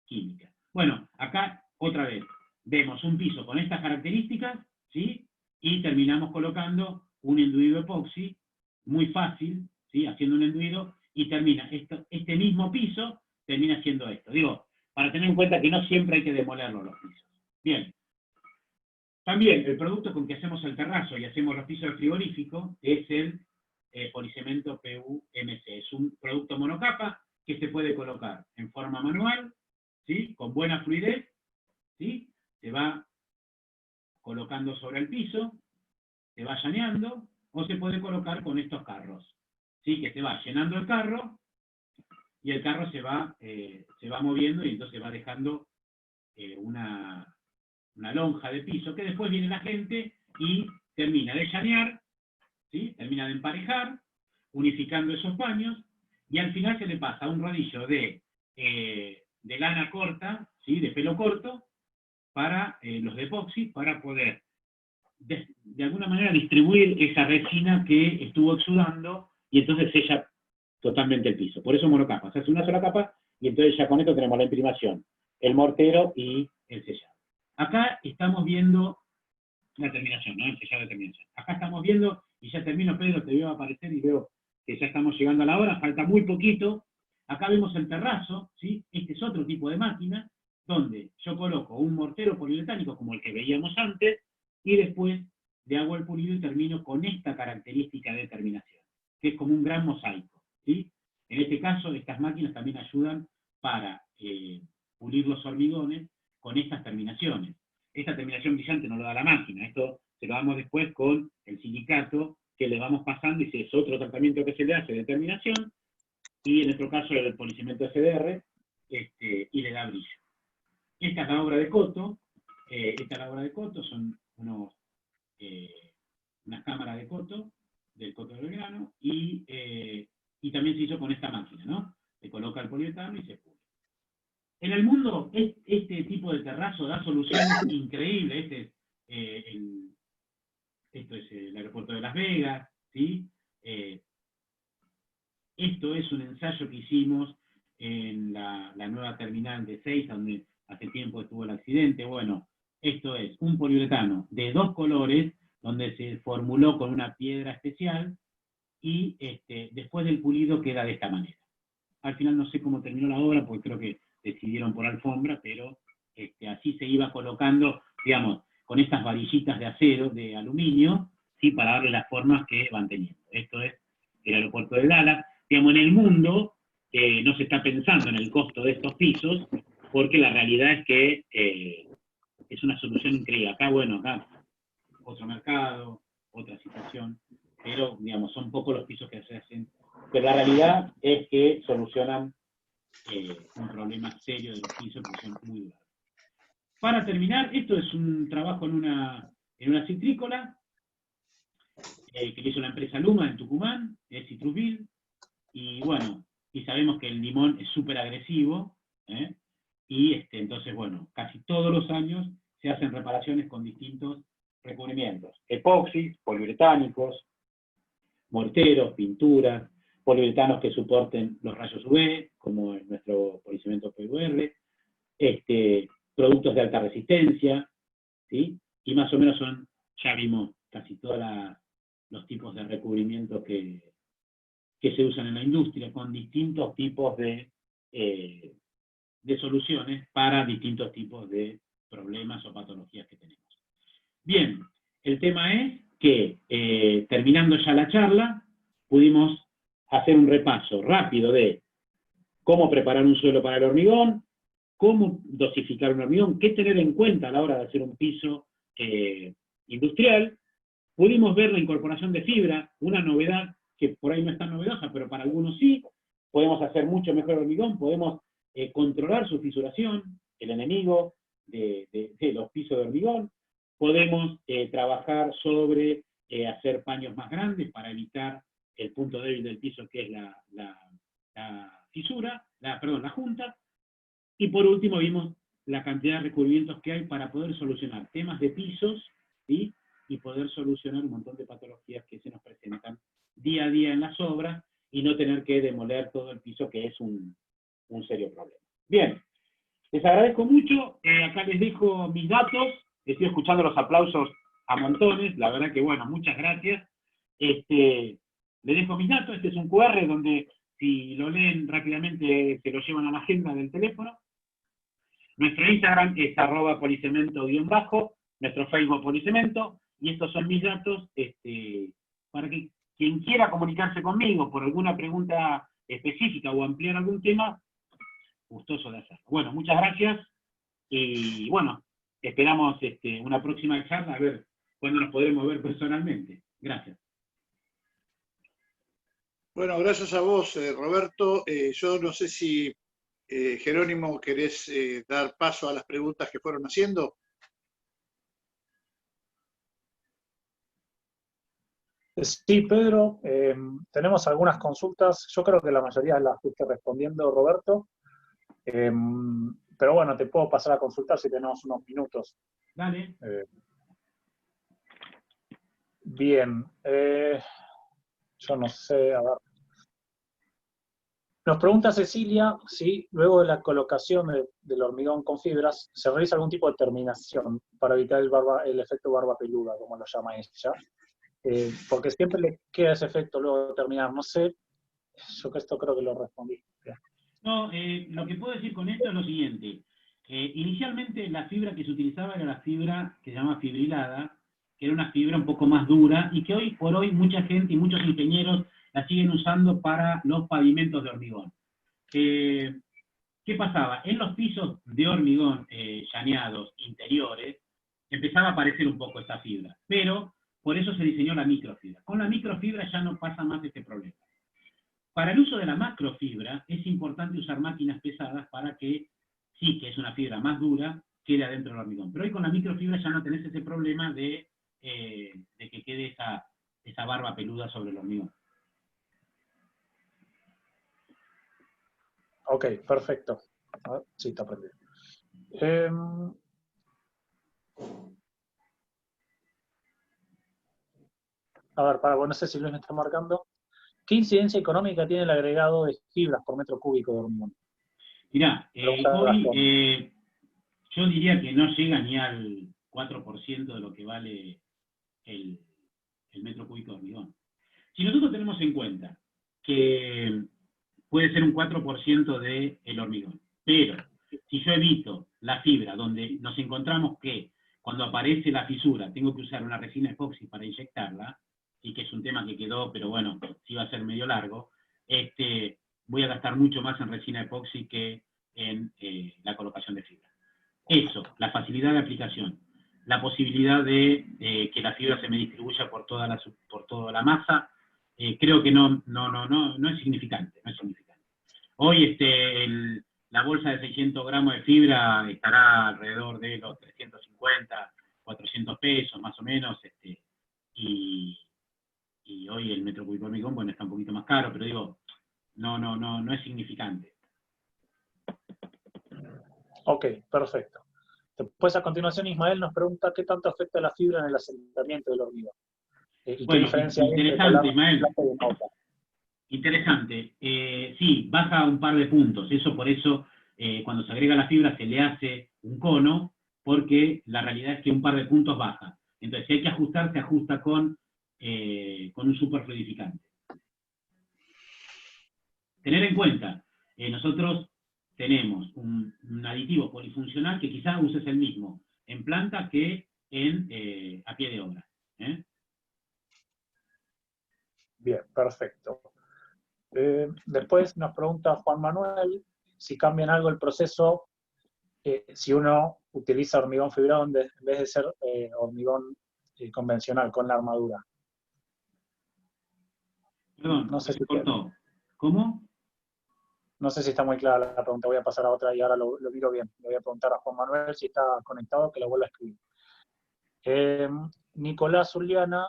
química. Bueno, acá otra vez vemos un piso con estas características, ¿sí? Y terminamos colocando un enduido epoxi, muy fácil, ¿sí? Haciendo un enduido, y termina este mismo piso, termina siendo esto. Digo, para tener en cuenta que no siempre hay que demolerlo los pisos. Bien. También el producto con que hacemos el terrazo y hacemos los pisos de frigorífico es el policemento PU-MC. Es un producto monocapa que se puede colocar en forma manual, ¿sí? Con buena fluidez, ¿sí? Se va colocando sobre el piso, se va llaneando, o se puede colocar con estos carros, ¿sí? Que se va llenando el carro, y el carro se va moviendo, y entonces va dejando una lonja de piso, que después viene la gente y termina de llanear, ¿sí? Termina de emparejar, unificando esos paños, y al final se le pasa un rodillo de lana corta, ¿sí? De pelo corto, para los de epoxi, para poder de alguna manera distribuir esa resina que estuvo exudando, y entonces sella totalmente el piso. Por eso monocapa. Se hace una sola capa, y entonces ya con esto tenemos la imprimación, el mortero y el sellado. Acá estamos viendo la terminación, ¿no? El sellado de terminación. Acá estamos viendo, y ya termino, Pedro, te veo aparecer y veo que ya estamos llegando a la hora, falta muy poquito. Acá vemos el terrazo, ¿sí? Este es otro tipo de máquina, donde yo coloco un mortero poliuretánico como el que veíamos antes, y después le hago el pulido y termino con esta característica de terminación, que es como un gran mosaico, ¿sí? En este caso, estas máquinas también ayudan para pulir los hormigones con estas terminaciones. Esta terminación brillante no lo da la máquina, esto se lo damos después con el silicato, que le vamos pasando, y es otro tratamiento que se le hace de terminación, y en nuestro caso el policemento SDR, y le da brillo. Esta es la obra de Coto, son unas cámaras de Coto, del Coto de Belgrano, y también se hizo con esta máquina, ¿no? Se coloca el poliuretano y se pule. En el mundo, este tipo de terrazo da soluciones increíbles. Esto es el aeropuerto de Las Vegas, ¿sí? Esto es un ensayo que hicimos en la nueva terminal de Ezeiza, donde hace tiempo estuvo el accidente. Bueno, esto es un poliuretano de 2 colores, donde se formuló con una piedra especial, y después del pulido queda de esta manera. Al final no sé cómo terminó la obra, porque creo que decidieron por alfombra, pero así se iba colocando, digamos, con estas varillitas de acero, de aluminio, ¿sí? Para darle las formas que van teniendo. Esto es el aeropuerto de Dallas. Digamos, en el mundo no se está pensando en el costo de estos pisos, porque la realidad es que es una solución increíble. Acá, bueno, acá otro mercado, otra situación, pero, digamos, son pocos los pisos que se hacen. Pero la realidad es que solucionan un problema serio de los pisos, que son muy duros. Para terminar, esto es un trabajo en una citrícola, que le hizo la empresa Luma en Tucumán, es Citrusville, y bueno, y sabemos que el limón es súper agresivo, y entonces, bueno, casi todos los años se hacen reparaciones con distintos recubrimientos, epoxis, poliuretánicos, morteros, pinturas, poliuretanos que soporten los rayos UV, como en nuestro policemento PUR, productos de alta resistencia, ¿sí? Y más o menos ya vimos casi todos los tipos de recubrimiento que se usan en la industria, con distintos tipos de soluciones para distintos tipos de problemas o patologías que tenemos. Bien, el tema es que, terminando ya la charla, pudimos hacer un repaso rápido de cómo preparar un suelo para el hormigón, cómo dosificar un hormigón, qué tener en cuenta a la hora de hacer un piso industrial. Pudimos ver la incorporación de fibra, una novedad que por ahí no es tan novedosa, pero para algunos sí. Podemos hacer mucho mejor hormigón, podemos controlar su fisuración, el enemigo de los pisos de hormigón. Podemos trabajar sobre hacer paños más grandes para evitar el punto débil del piso, que es la fisura, la junta. Y por último vimos la cantidad de recubrimientos que hay para poder solucionar temas de pisos, ¿sí? Y poder solucionar un montón de patologías que se nos presentan día a día en las obras y no tener que demoler todo el piso, que es un serio problema. Bien, les agradezco mucho, acá les dejo mis datos, estoy escuchando los aplausos a montones, la verdad que bueno, muchas gracias. Les dejo mis datos, este es un QR donde si lo leen rápidamente se lo llevan a la agenda del teléfono. Nuestro Instagram es @policemento_, nuestro Facebook Policemento, y estos son mis datos, para que quien quiera comunicarse conmigo por alguna pregunta específica o ampliar algún tema, gustoso de hacerlo. Bueno, muchas gracias, y bueno, esperamos una próxima charla, a ver cuándo nos podremos ver personalmente. Gracias. Bueno, gracias a vos, Roberto. Yo no sé si, Jerónimo, querés dar paso a las preguntas que fueron haciendo. Sí, Pedro, tenemos algunas consultas. Yo creo que la mayoría las fuiste respondiendo, Roberto. Pero bueno, te puedo pasar a consultar si tenemos unos minutos. Dale. Bien. Yo no sé, a ver. Nos pregunta Cecilia si luego de la colocación del hormigón con fibras se realiza algún tipo de terminación para evitar el efecto barba peluda, como lo llama ella. Porque siempre le queda ese efecto luego de terminar. No sé, yo que esto creo que lo respondí. No, lo que puedo decir con esto es lo siguiente. Inicialmente la fibra que se utilizaba era la fibra que se llama fibrilada, que era una fibra un poco más dura, y que hoy por hoy mucha gente y muchos ingenieros la siguen usando para los pavimentos de hormigón. ¿Qué pasaba? En los pisos de hormigón llaneados interiores empezaba a aparecer un poco esta fibra, pero por eso se diseñó la microfibra. Con la microfibra ya no pasa más este problema. Para el uso de la macrofibra es importante usar máquinas pesadas para que, sí que es una fibra más dura, quede adentro del hormigón. Pero hoy con la microfibra ya no tenés ese problema de que quede esa barba peluda sobre el hormigón. Ok, perfecto. A ver, sí, está prendido. A ver, no sé si Luis me está marcando. ¿Qué incidencia económica tiene el agregado de fibras por metro cúbico de hormigón? Mirá, hoy yo diría que no llega ni al 4% de lo que vale el metro cúbico de hormigón. Si nosotros tenemos en cuenta que puede ser un 4% del hormigón, pero si yo evito la fibra, donde nos encontramos que cuando aparece la fisura tengo que usar una resina epoxi para inyectarla, y que es un tema que quedó, pero bueno, sí va a ser medio largo, voy a gastar mucho más en resina epoxi que en la colocación de fibra. Eso, la facilidad de aplicación, la posibilidad de que la fibra se me distribuya por toda la masa, creo que no es significante, no es significante. Hoy la bolsa de 600 gramos de fibra estará alrededor de los 350, 400 pesos más o menos, y hoy el metro cúbico de hormigón, bueno, está un poquito más caro, pero digo, no es significante. Ok, perfecto. Después, a continuación, Ismael nos pregunta qué tanto afecta la fibra en el asentamiento del hormigón. ¿Y bueno, qué diferencia hay entre interesante, Ismael. plata y nota? Interesante. Sí, baja un par de puntos. Por eso, cuando se agrega la fibra se le hace un cono, porque la realidad es que un par de puntos baja. Entonces, si hay que ajustar, se ajusta con un superfluidificante. Tener en cuenta, nosotros tenemos un aditivo polifuncional que quizás uses el mismo en planta que a pie de obra. Bien, perfecto. Después nos pregunta Juan Manuel si cambian algo el proceso si uno utiliza hormigón fibrado en vez de ser hormigón convencional con la armadura. Perdón, no sé si cortó. ¿Cómo? No sé si está muy clara la pregunta, voy a pasar a otra y ahora lo miro bien. Le voy a preguntar a Juan Manuel si está conectado, que lo vuelva a escribir. Nicolás Zuliana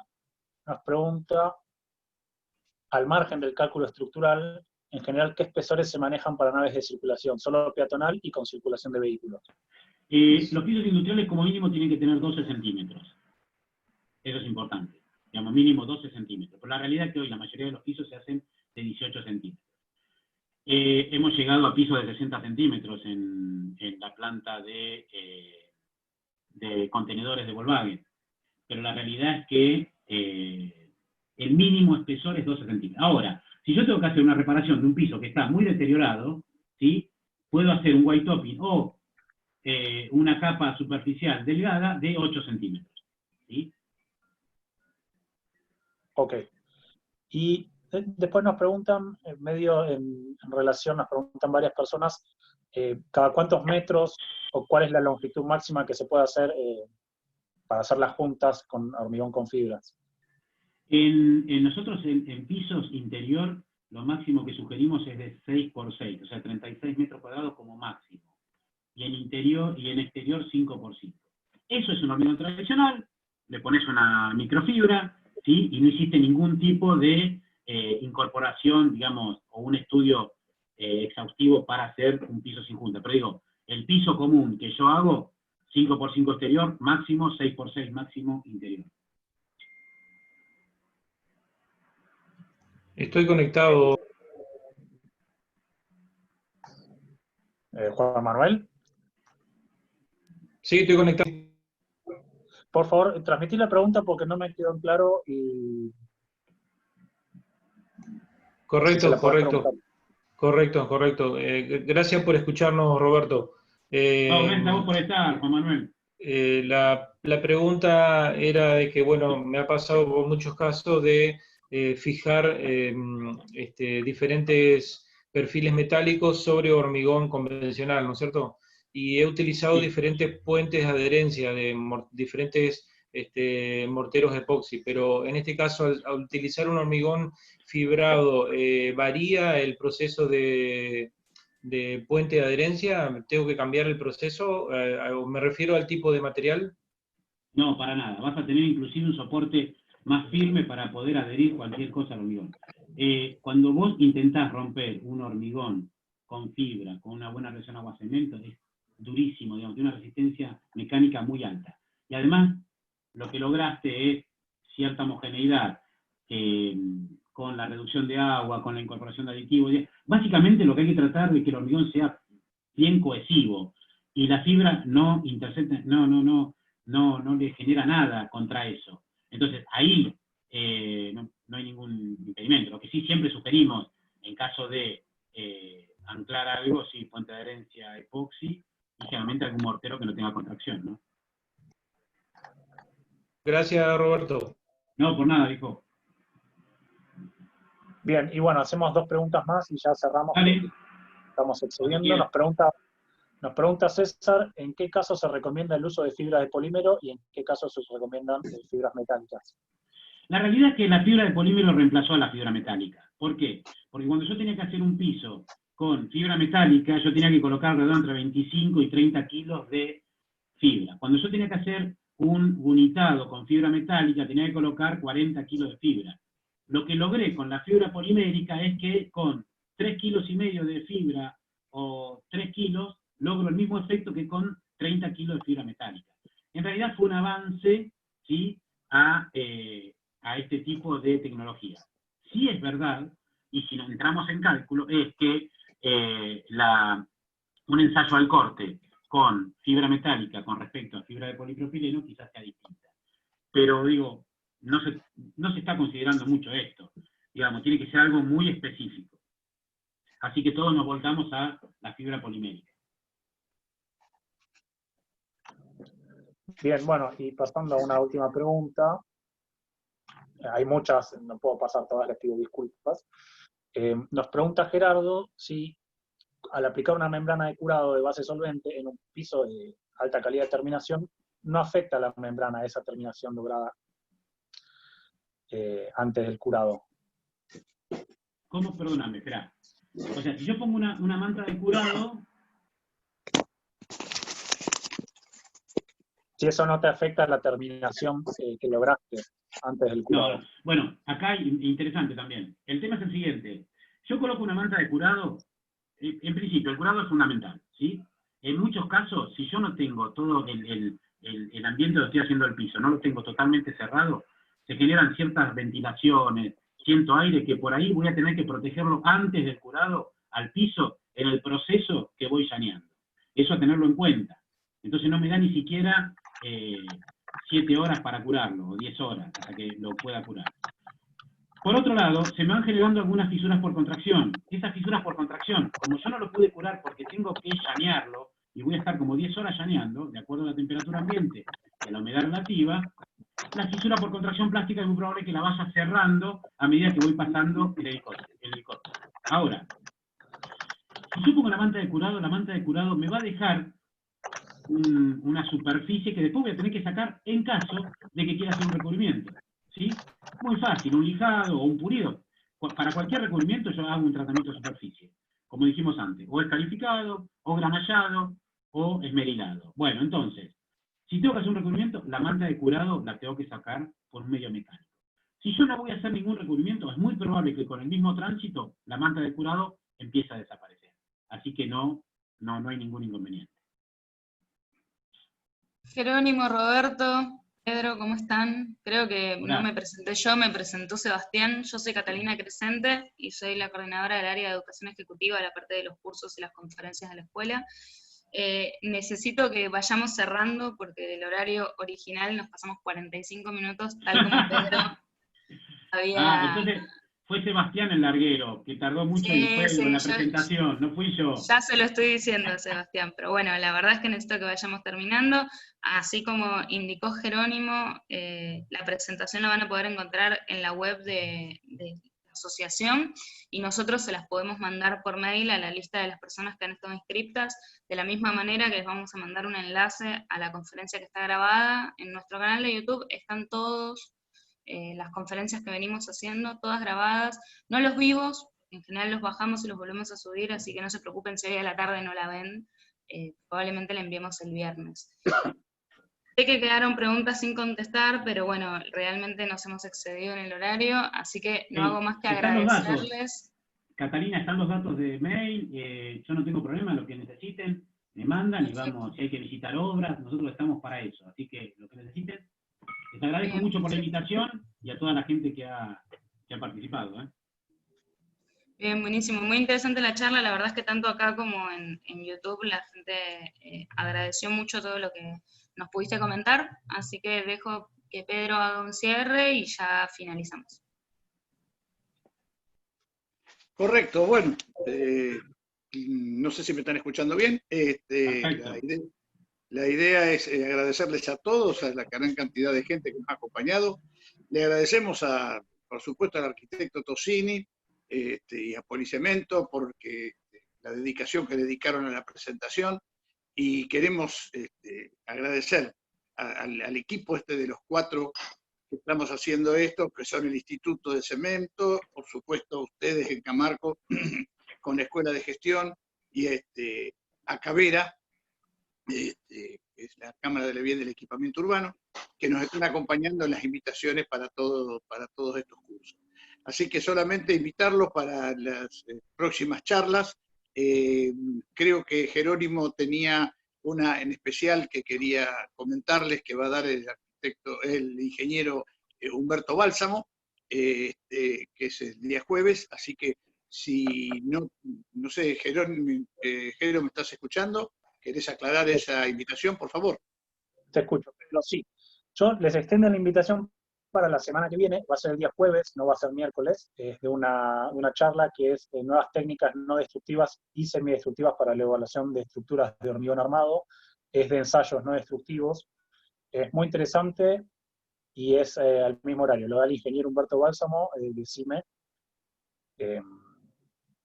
nos pregunta, al margen del cálculo estructural, en general, ¿qué espesores se manejan para naves de circulación? ¿Solo peatonal y con circulación de vehículos? Los pisos industriales como mínimo tienen que tener 12 centímetros. Eso es importante. Digamos, mínimo 12 centímetros. Pero la realidad es que hoy la mayoría de los pisos se hacen de 18 centímetros. Hemos llegado a pisos de 60 centímetros en la planta de contenedores de Volkswagen. Pero la realidad es que el mínimo espesor es 12 centímetros. Ahora, si yo tengo que hacer una reparación de un piso que está muy deteriorado, ¿sí? Puedo hacer un white topping o una capa superficial delgada de 8 centímetros. ¿Sí? Ok. Y después nos preguntan, en relación, nos preguntan varias personas, ¿cada cuántos metros o cuál es la longitud máxima que se puede hacer para hacer las juntas con hormigón con fibras? Nosotros en pisos interior, lo máximo que sugerimos es de 6x6, o sea, 36 metros cuadrados como máximo. Y en exterior 5x5. Eso es un hormigón tradicional, le pones una microfibra, ¿sí? Y no hiciste ningún tipo de incorporación, digamos, o un estudio exhaustivo para hacer un piso sin junta. Pero digo, el piso común que yo hago, 5x5 exterior, máximo, 6x6 máximo interior. Estoy conectado. Juan Manuel. Sí, estoy conectado. Por favor, transmití la pregunta porque no me quedó en claro y... Correcto, si correcto. Gracias por escucharnos, Roberto. Gracias a vos por estar, Juan Manuel. La pregunta era de que, bueno, me ha pasado por muchos casos de fijar diferentes perfiles metálicos sobre hormigón convencional, ¿no es cierto? Y he utilizado diferentes puentes de adherencia de diferentes morteros epoxi, pero en este caso, al utilizar un hormigón fibrado, ¿varía el proceso de puente de adherencia? ¿Tengo que cambiar el proceso? ¿Me refiero al tipo de material? No, para nada. Vas a tener inclusive un soporte más firme para poder adherir cualquier cosa al hormigón. Cuando vos intentás romper un hormigón con fibra, con una buena reacción agua-cemento, es durísimo, digamos, tiene una resistencia mecánica muy alta. Y además, lo que lograste es cierta homogeneidad con la reducción de agua, con la incorporación de aditivos. Básicamente lo que hay que tratar de que el hormigón sea bien cohesivo, y la fibra no intercepta, no le genera nada contra eso. Entonces, ahí no hay ningún impedimento. Lo que sí siempre sugerimos, en caso de anclar algo, sí, puente de adherencia epoxi, y generalmente algún mortero que no tenga contracción, ¿no? Gracias, Roberto. No, por nada, dijo. Bien, y bueno, hacemos dos preguntas más y ya cerramos. Vale. Estamos excediendo. Nos pregunta César, ¿en qué caso se recomienda el uso de fibra de polímero y en qué caso se recomiendan fibras metálicas? La realidad es que la fibra de polímero reemplazó a la fibra metálica. ¿Por qué? Porque cuando yo tenía que hacer un piso con fibra metálica, yo tenía que colocar alrededor entre 25 y 30 kilos de fibra. Cuando yo tenía que hacer un unitado con fibra metálica, tenía que colocar 40 kilos de fibra. Lo que logré con la fibra polimérica es que con 3,5 kilos de fibra o 3 kilos, logro el mismo efecto que con 30 kilos de fibra metálica. En realidad fue un avance, ¿sí?, a este tipo de tecnología. Sí es verdad y si nos entramos en cálculo, es que un ensayo al corte con fibra metálica con respecto a fibra de polipropileno quizás sea distinta. Pero digo, no se está considerando mucho esto. Digamos, tiene que ser algo muy específico. Así que todos nos volcamos a la fibra polimérica. Bien, bueno, y pasando a una última pregunta. Hay muchas, no puedo pasar todas, les pido disculpas. Nos pregunta Gerardo si al aplicar una membrana de curado de base solvente en un piso de alta calidad de terminación, no afecta a la membrana esa terminación lograda antes del curado. ¿Cómo? Perdóname, espera. O sea, si yo pongo una manta de curado... Si eso no te afecta a la terminación que lograste antes del curado. No, bueno, acá interesante también. El tema es el siguiente. Yo coloco una manta de curado, en principio el curado es fundamental, ¿sí? En muchos casos, si yo no tengo todo el ambiente lo estoy haciendo al piso, no lo tengo totalmente cerrado, se generan ciertas ventilaciones, cierto aire que por ahí voy a tener que protegerlo antes del curado al piso en el proceso que voy llaneando. Eso a tenerlo en cuenta. Entonces no me da ni siquiera 7 horas para curarlo, o 10 horas, hasta que lo pueda curar. Por otro lado, se me van generando algunas fisuras por contracción. Esas fisuras por contracción, como yo no lo pude curar porque tengo que llanearlo, y voy a estar como 10 horas llaneando, de acuerdo a la temperatura ambiente y a la humedad relativa, la fisura por contracción plástica es muy probable que la vaya cerrando a medida que voy pasando el helicóptero. Ahora, si yo pongo la manta de curado me va a dejar una superficie que después voy a tener que sacar en caso de que quiera hacer un recubrimiento. ¿Sí? Muy fácil, un lijado o un pulido. Para cualquier recubrimiento yo hago un tratamiento de superficie, como dijimos antes, o escarificado, o granallado, o esmerilado. Bueno, entonces, si tengo que hacer un recubrimiento, la manta de curado la tengo que sacar por un medio mecánico. Si yo no voy a hacer ningún recubrimiento, es muy probable que con el mismo tránsito la manta de curado empiece a desaparecer. Así que no hay ningún inconveniente. Jerónimo, Roberto, Pedro, ¿cómo están? Creo que Hola. no me presenté yo, me presentó Sebastián. Yo soy Catalina Crescente y soy la coordinadora del área de educación ejecutiva de la parte de los cursos y las conferencias de la escuela. Necesito que vayamos cerrando porque del horario original nos pasamos 45 minutos, tal como Pedro había... entonces fue Sebastián el larguero, que tardó mucho en la presentación, no fui yo. Ya se lo estoy diciendo, Sebastián, pero bueno, la verdad es que necesito que vayamos terminando. Así como indicó Jerónimo, la presentación la van a poder encontrar en la web de la asociación, y nosotros se las podemos mandar por mail a la lista de las personas que han estado inscriptas, de la misma manera que les vamos a mandar un enlace a la conferencia que está grabada en nuestro canal de YouTube. Están todos las conferencias que venimos haciendo, todas grabadas, no los vivos, en general los bajamos y los volvemos a subir, así que no se preocupen si hoy a la tarde no la ven, probablemente la enviemos el viernes. Sé que quedaron preguntas sin contestar, pero bueno, realmente nos hemos excedido en el horario, así que no hago más que agradecerles. Catalina, están los datos de mail, yo no tengo problema, lo que necesiten, me mandan y vamos, si hay que visitar obras, nosotros estamos para eso, así que lo que necesiten. Les agradezco mucho por la invitación y a toda la gente que ha participado. Bien, buenísimo. Muy interesante la charla. La verdad es que tanto acá como en YouTube la gente agradeció mucho todo lo que nos pudiste comentar. Así que dejo que Pedro haga un cierre y ya finalizamos. Correcto, bueno. No sé si me están escuchando bien. La idea es agradecerles a todos, a la gran cantidad de gente que nos ha acompañado. Le agradecemos, por supuesto, al arquitecto Tosini y a Policemento porque la dedicación que dedicaron a la presentación, y queremos agradecer al equipo de los 4 que estamos haciendo esto, que son el Instituto de Cemento, por supuesto ustedes en Camargo, con la Escuela de Gestión, y a Cavera, que es la Cámara de Bien del Equipamiento Urbano, que nos están acompañando en las invitaciones para todos estos cursos. Así que solamente invitarlos para las próximas charlas. Creo que Jerónimo tenía una en especial que quería comentarles, que va a dar el ingeniero Humberto Bálsamo, que es el día jueves, así que si no sé, Jerónimo, ¿me estás escuchando? ¿Querés aclarar esa invitación, por favor? Te escucho, pero sí. Yo les extiendo la invitación para la semana que viene, va a ser el día jueves, no va a ser miércoles, es de una charla que es de nuevas técnicas no destructivas y semidestructivas para la evaluación de estructuras de hormigón armado, es de ensayos no destructivos, es muy interesante y es al mismo horario, lo da el ingeniero Humberto Bálsamo, de CIME,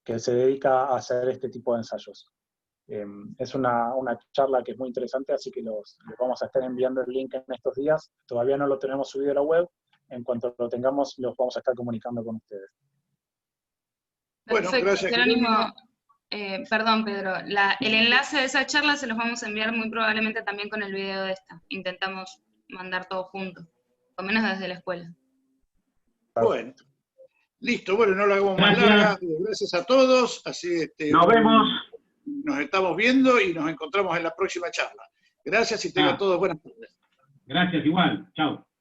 que se dedica a hacer este tipo de ensayos. Es una charla que es muy interesante, así que les vamos a estar enviando el link en estos días. Todavía no lo tenemos subido a la web. En cuanto lo tengamos, los vamos a estar comunicando con ustedes. Bueno, perfecto, gracias, Jerónimo. Jerónimo. Perdón, Pedro. El enlace de esa charla se los vamos a enviar muy probablemente también con el video de esta. Intentamos mandar todo junto, por lo menos desde la escuela. Bueno, listo. Bueno, no lo hagamos más larga. Gracias a todos. Así nos vemos. Nos estamos viendo y nos encontramos en la próxima charla. Gracias y tengan todos buenas tardes. Gracias, igual. Chao.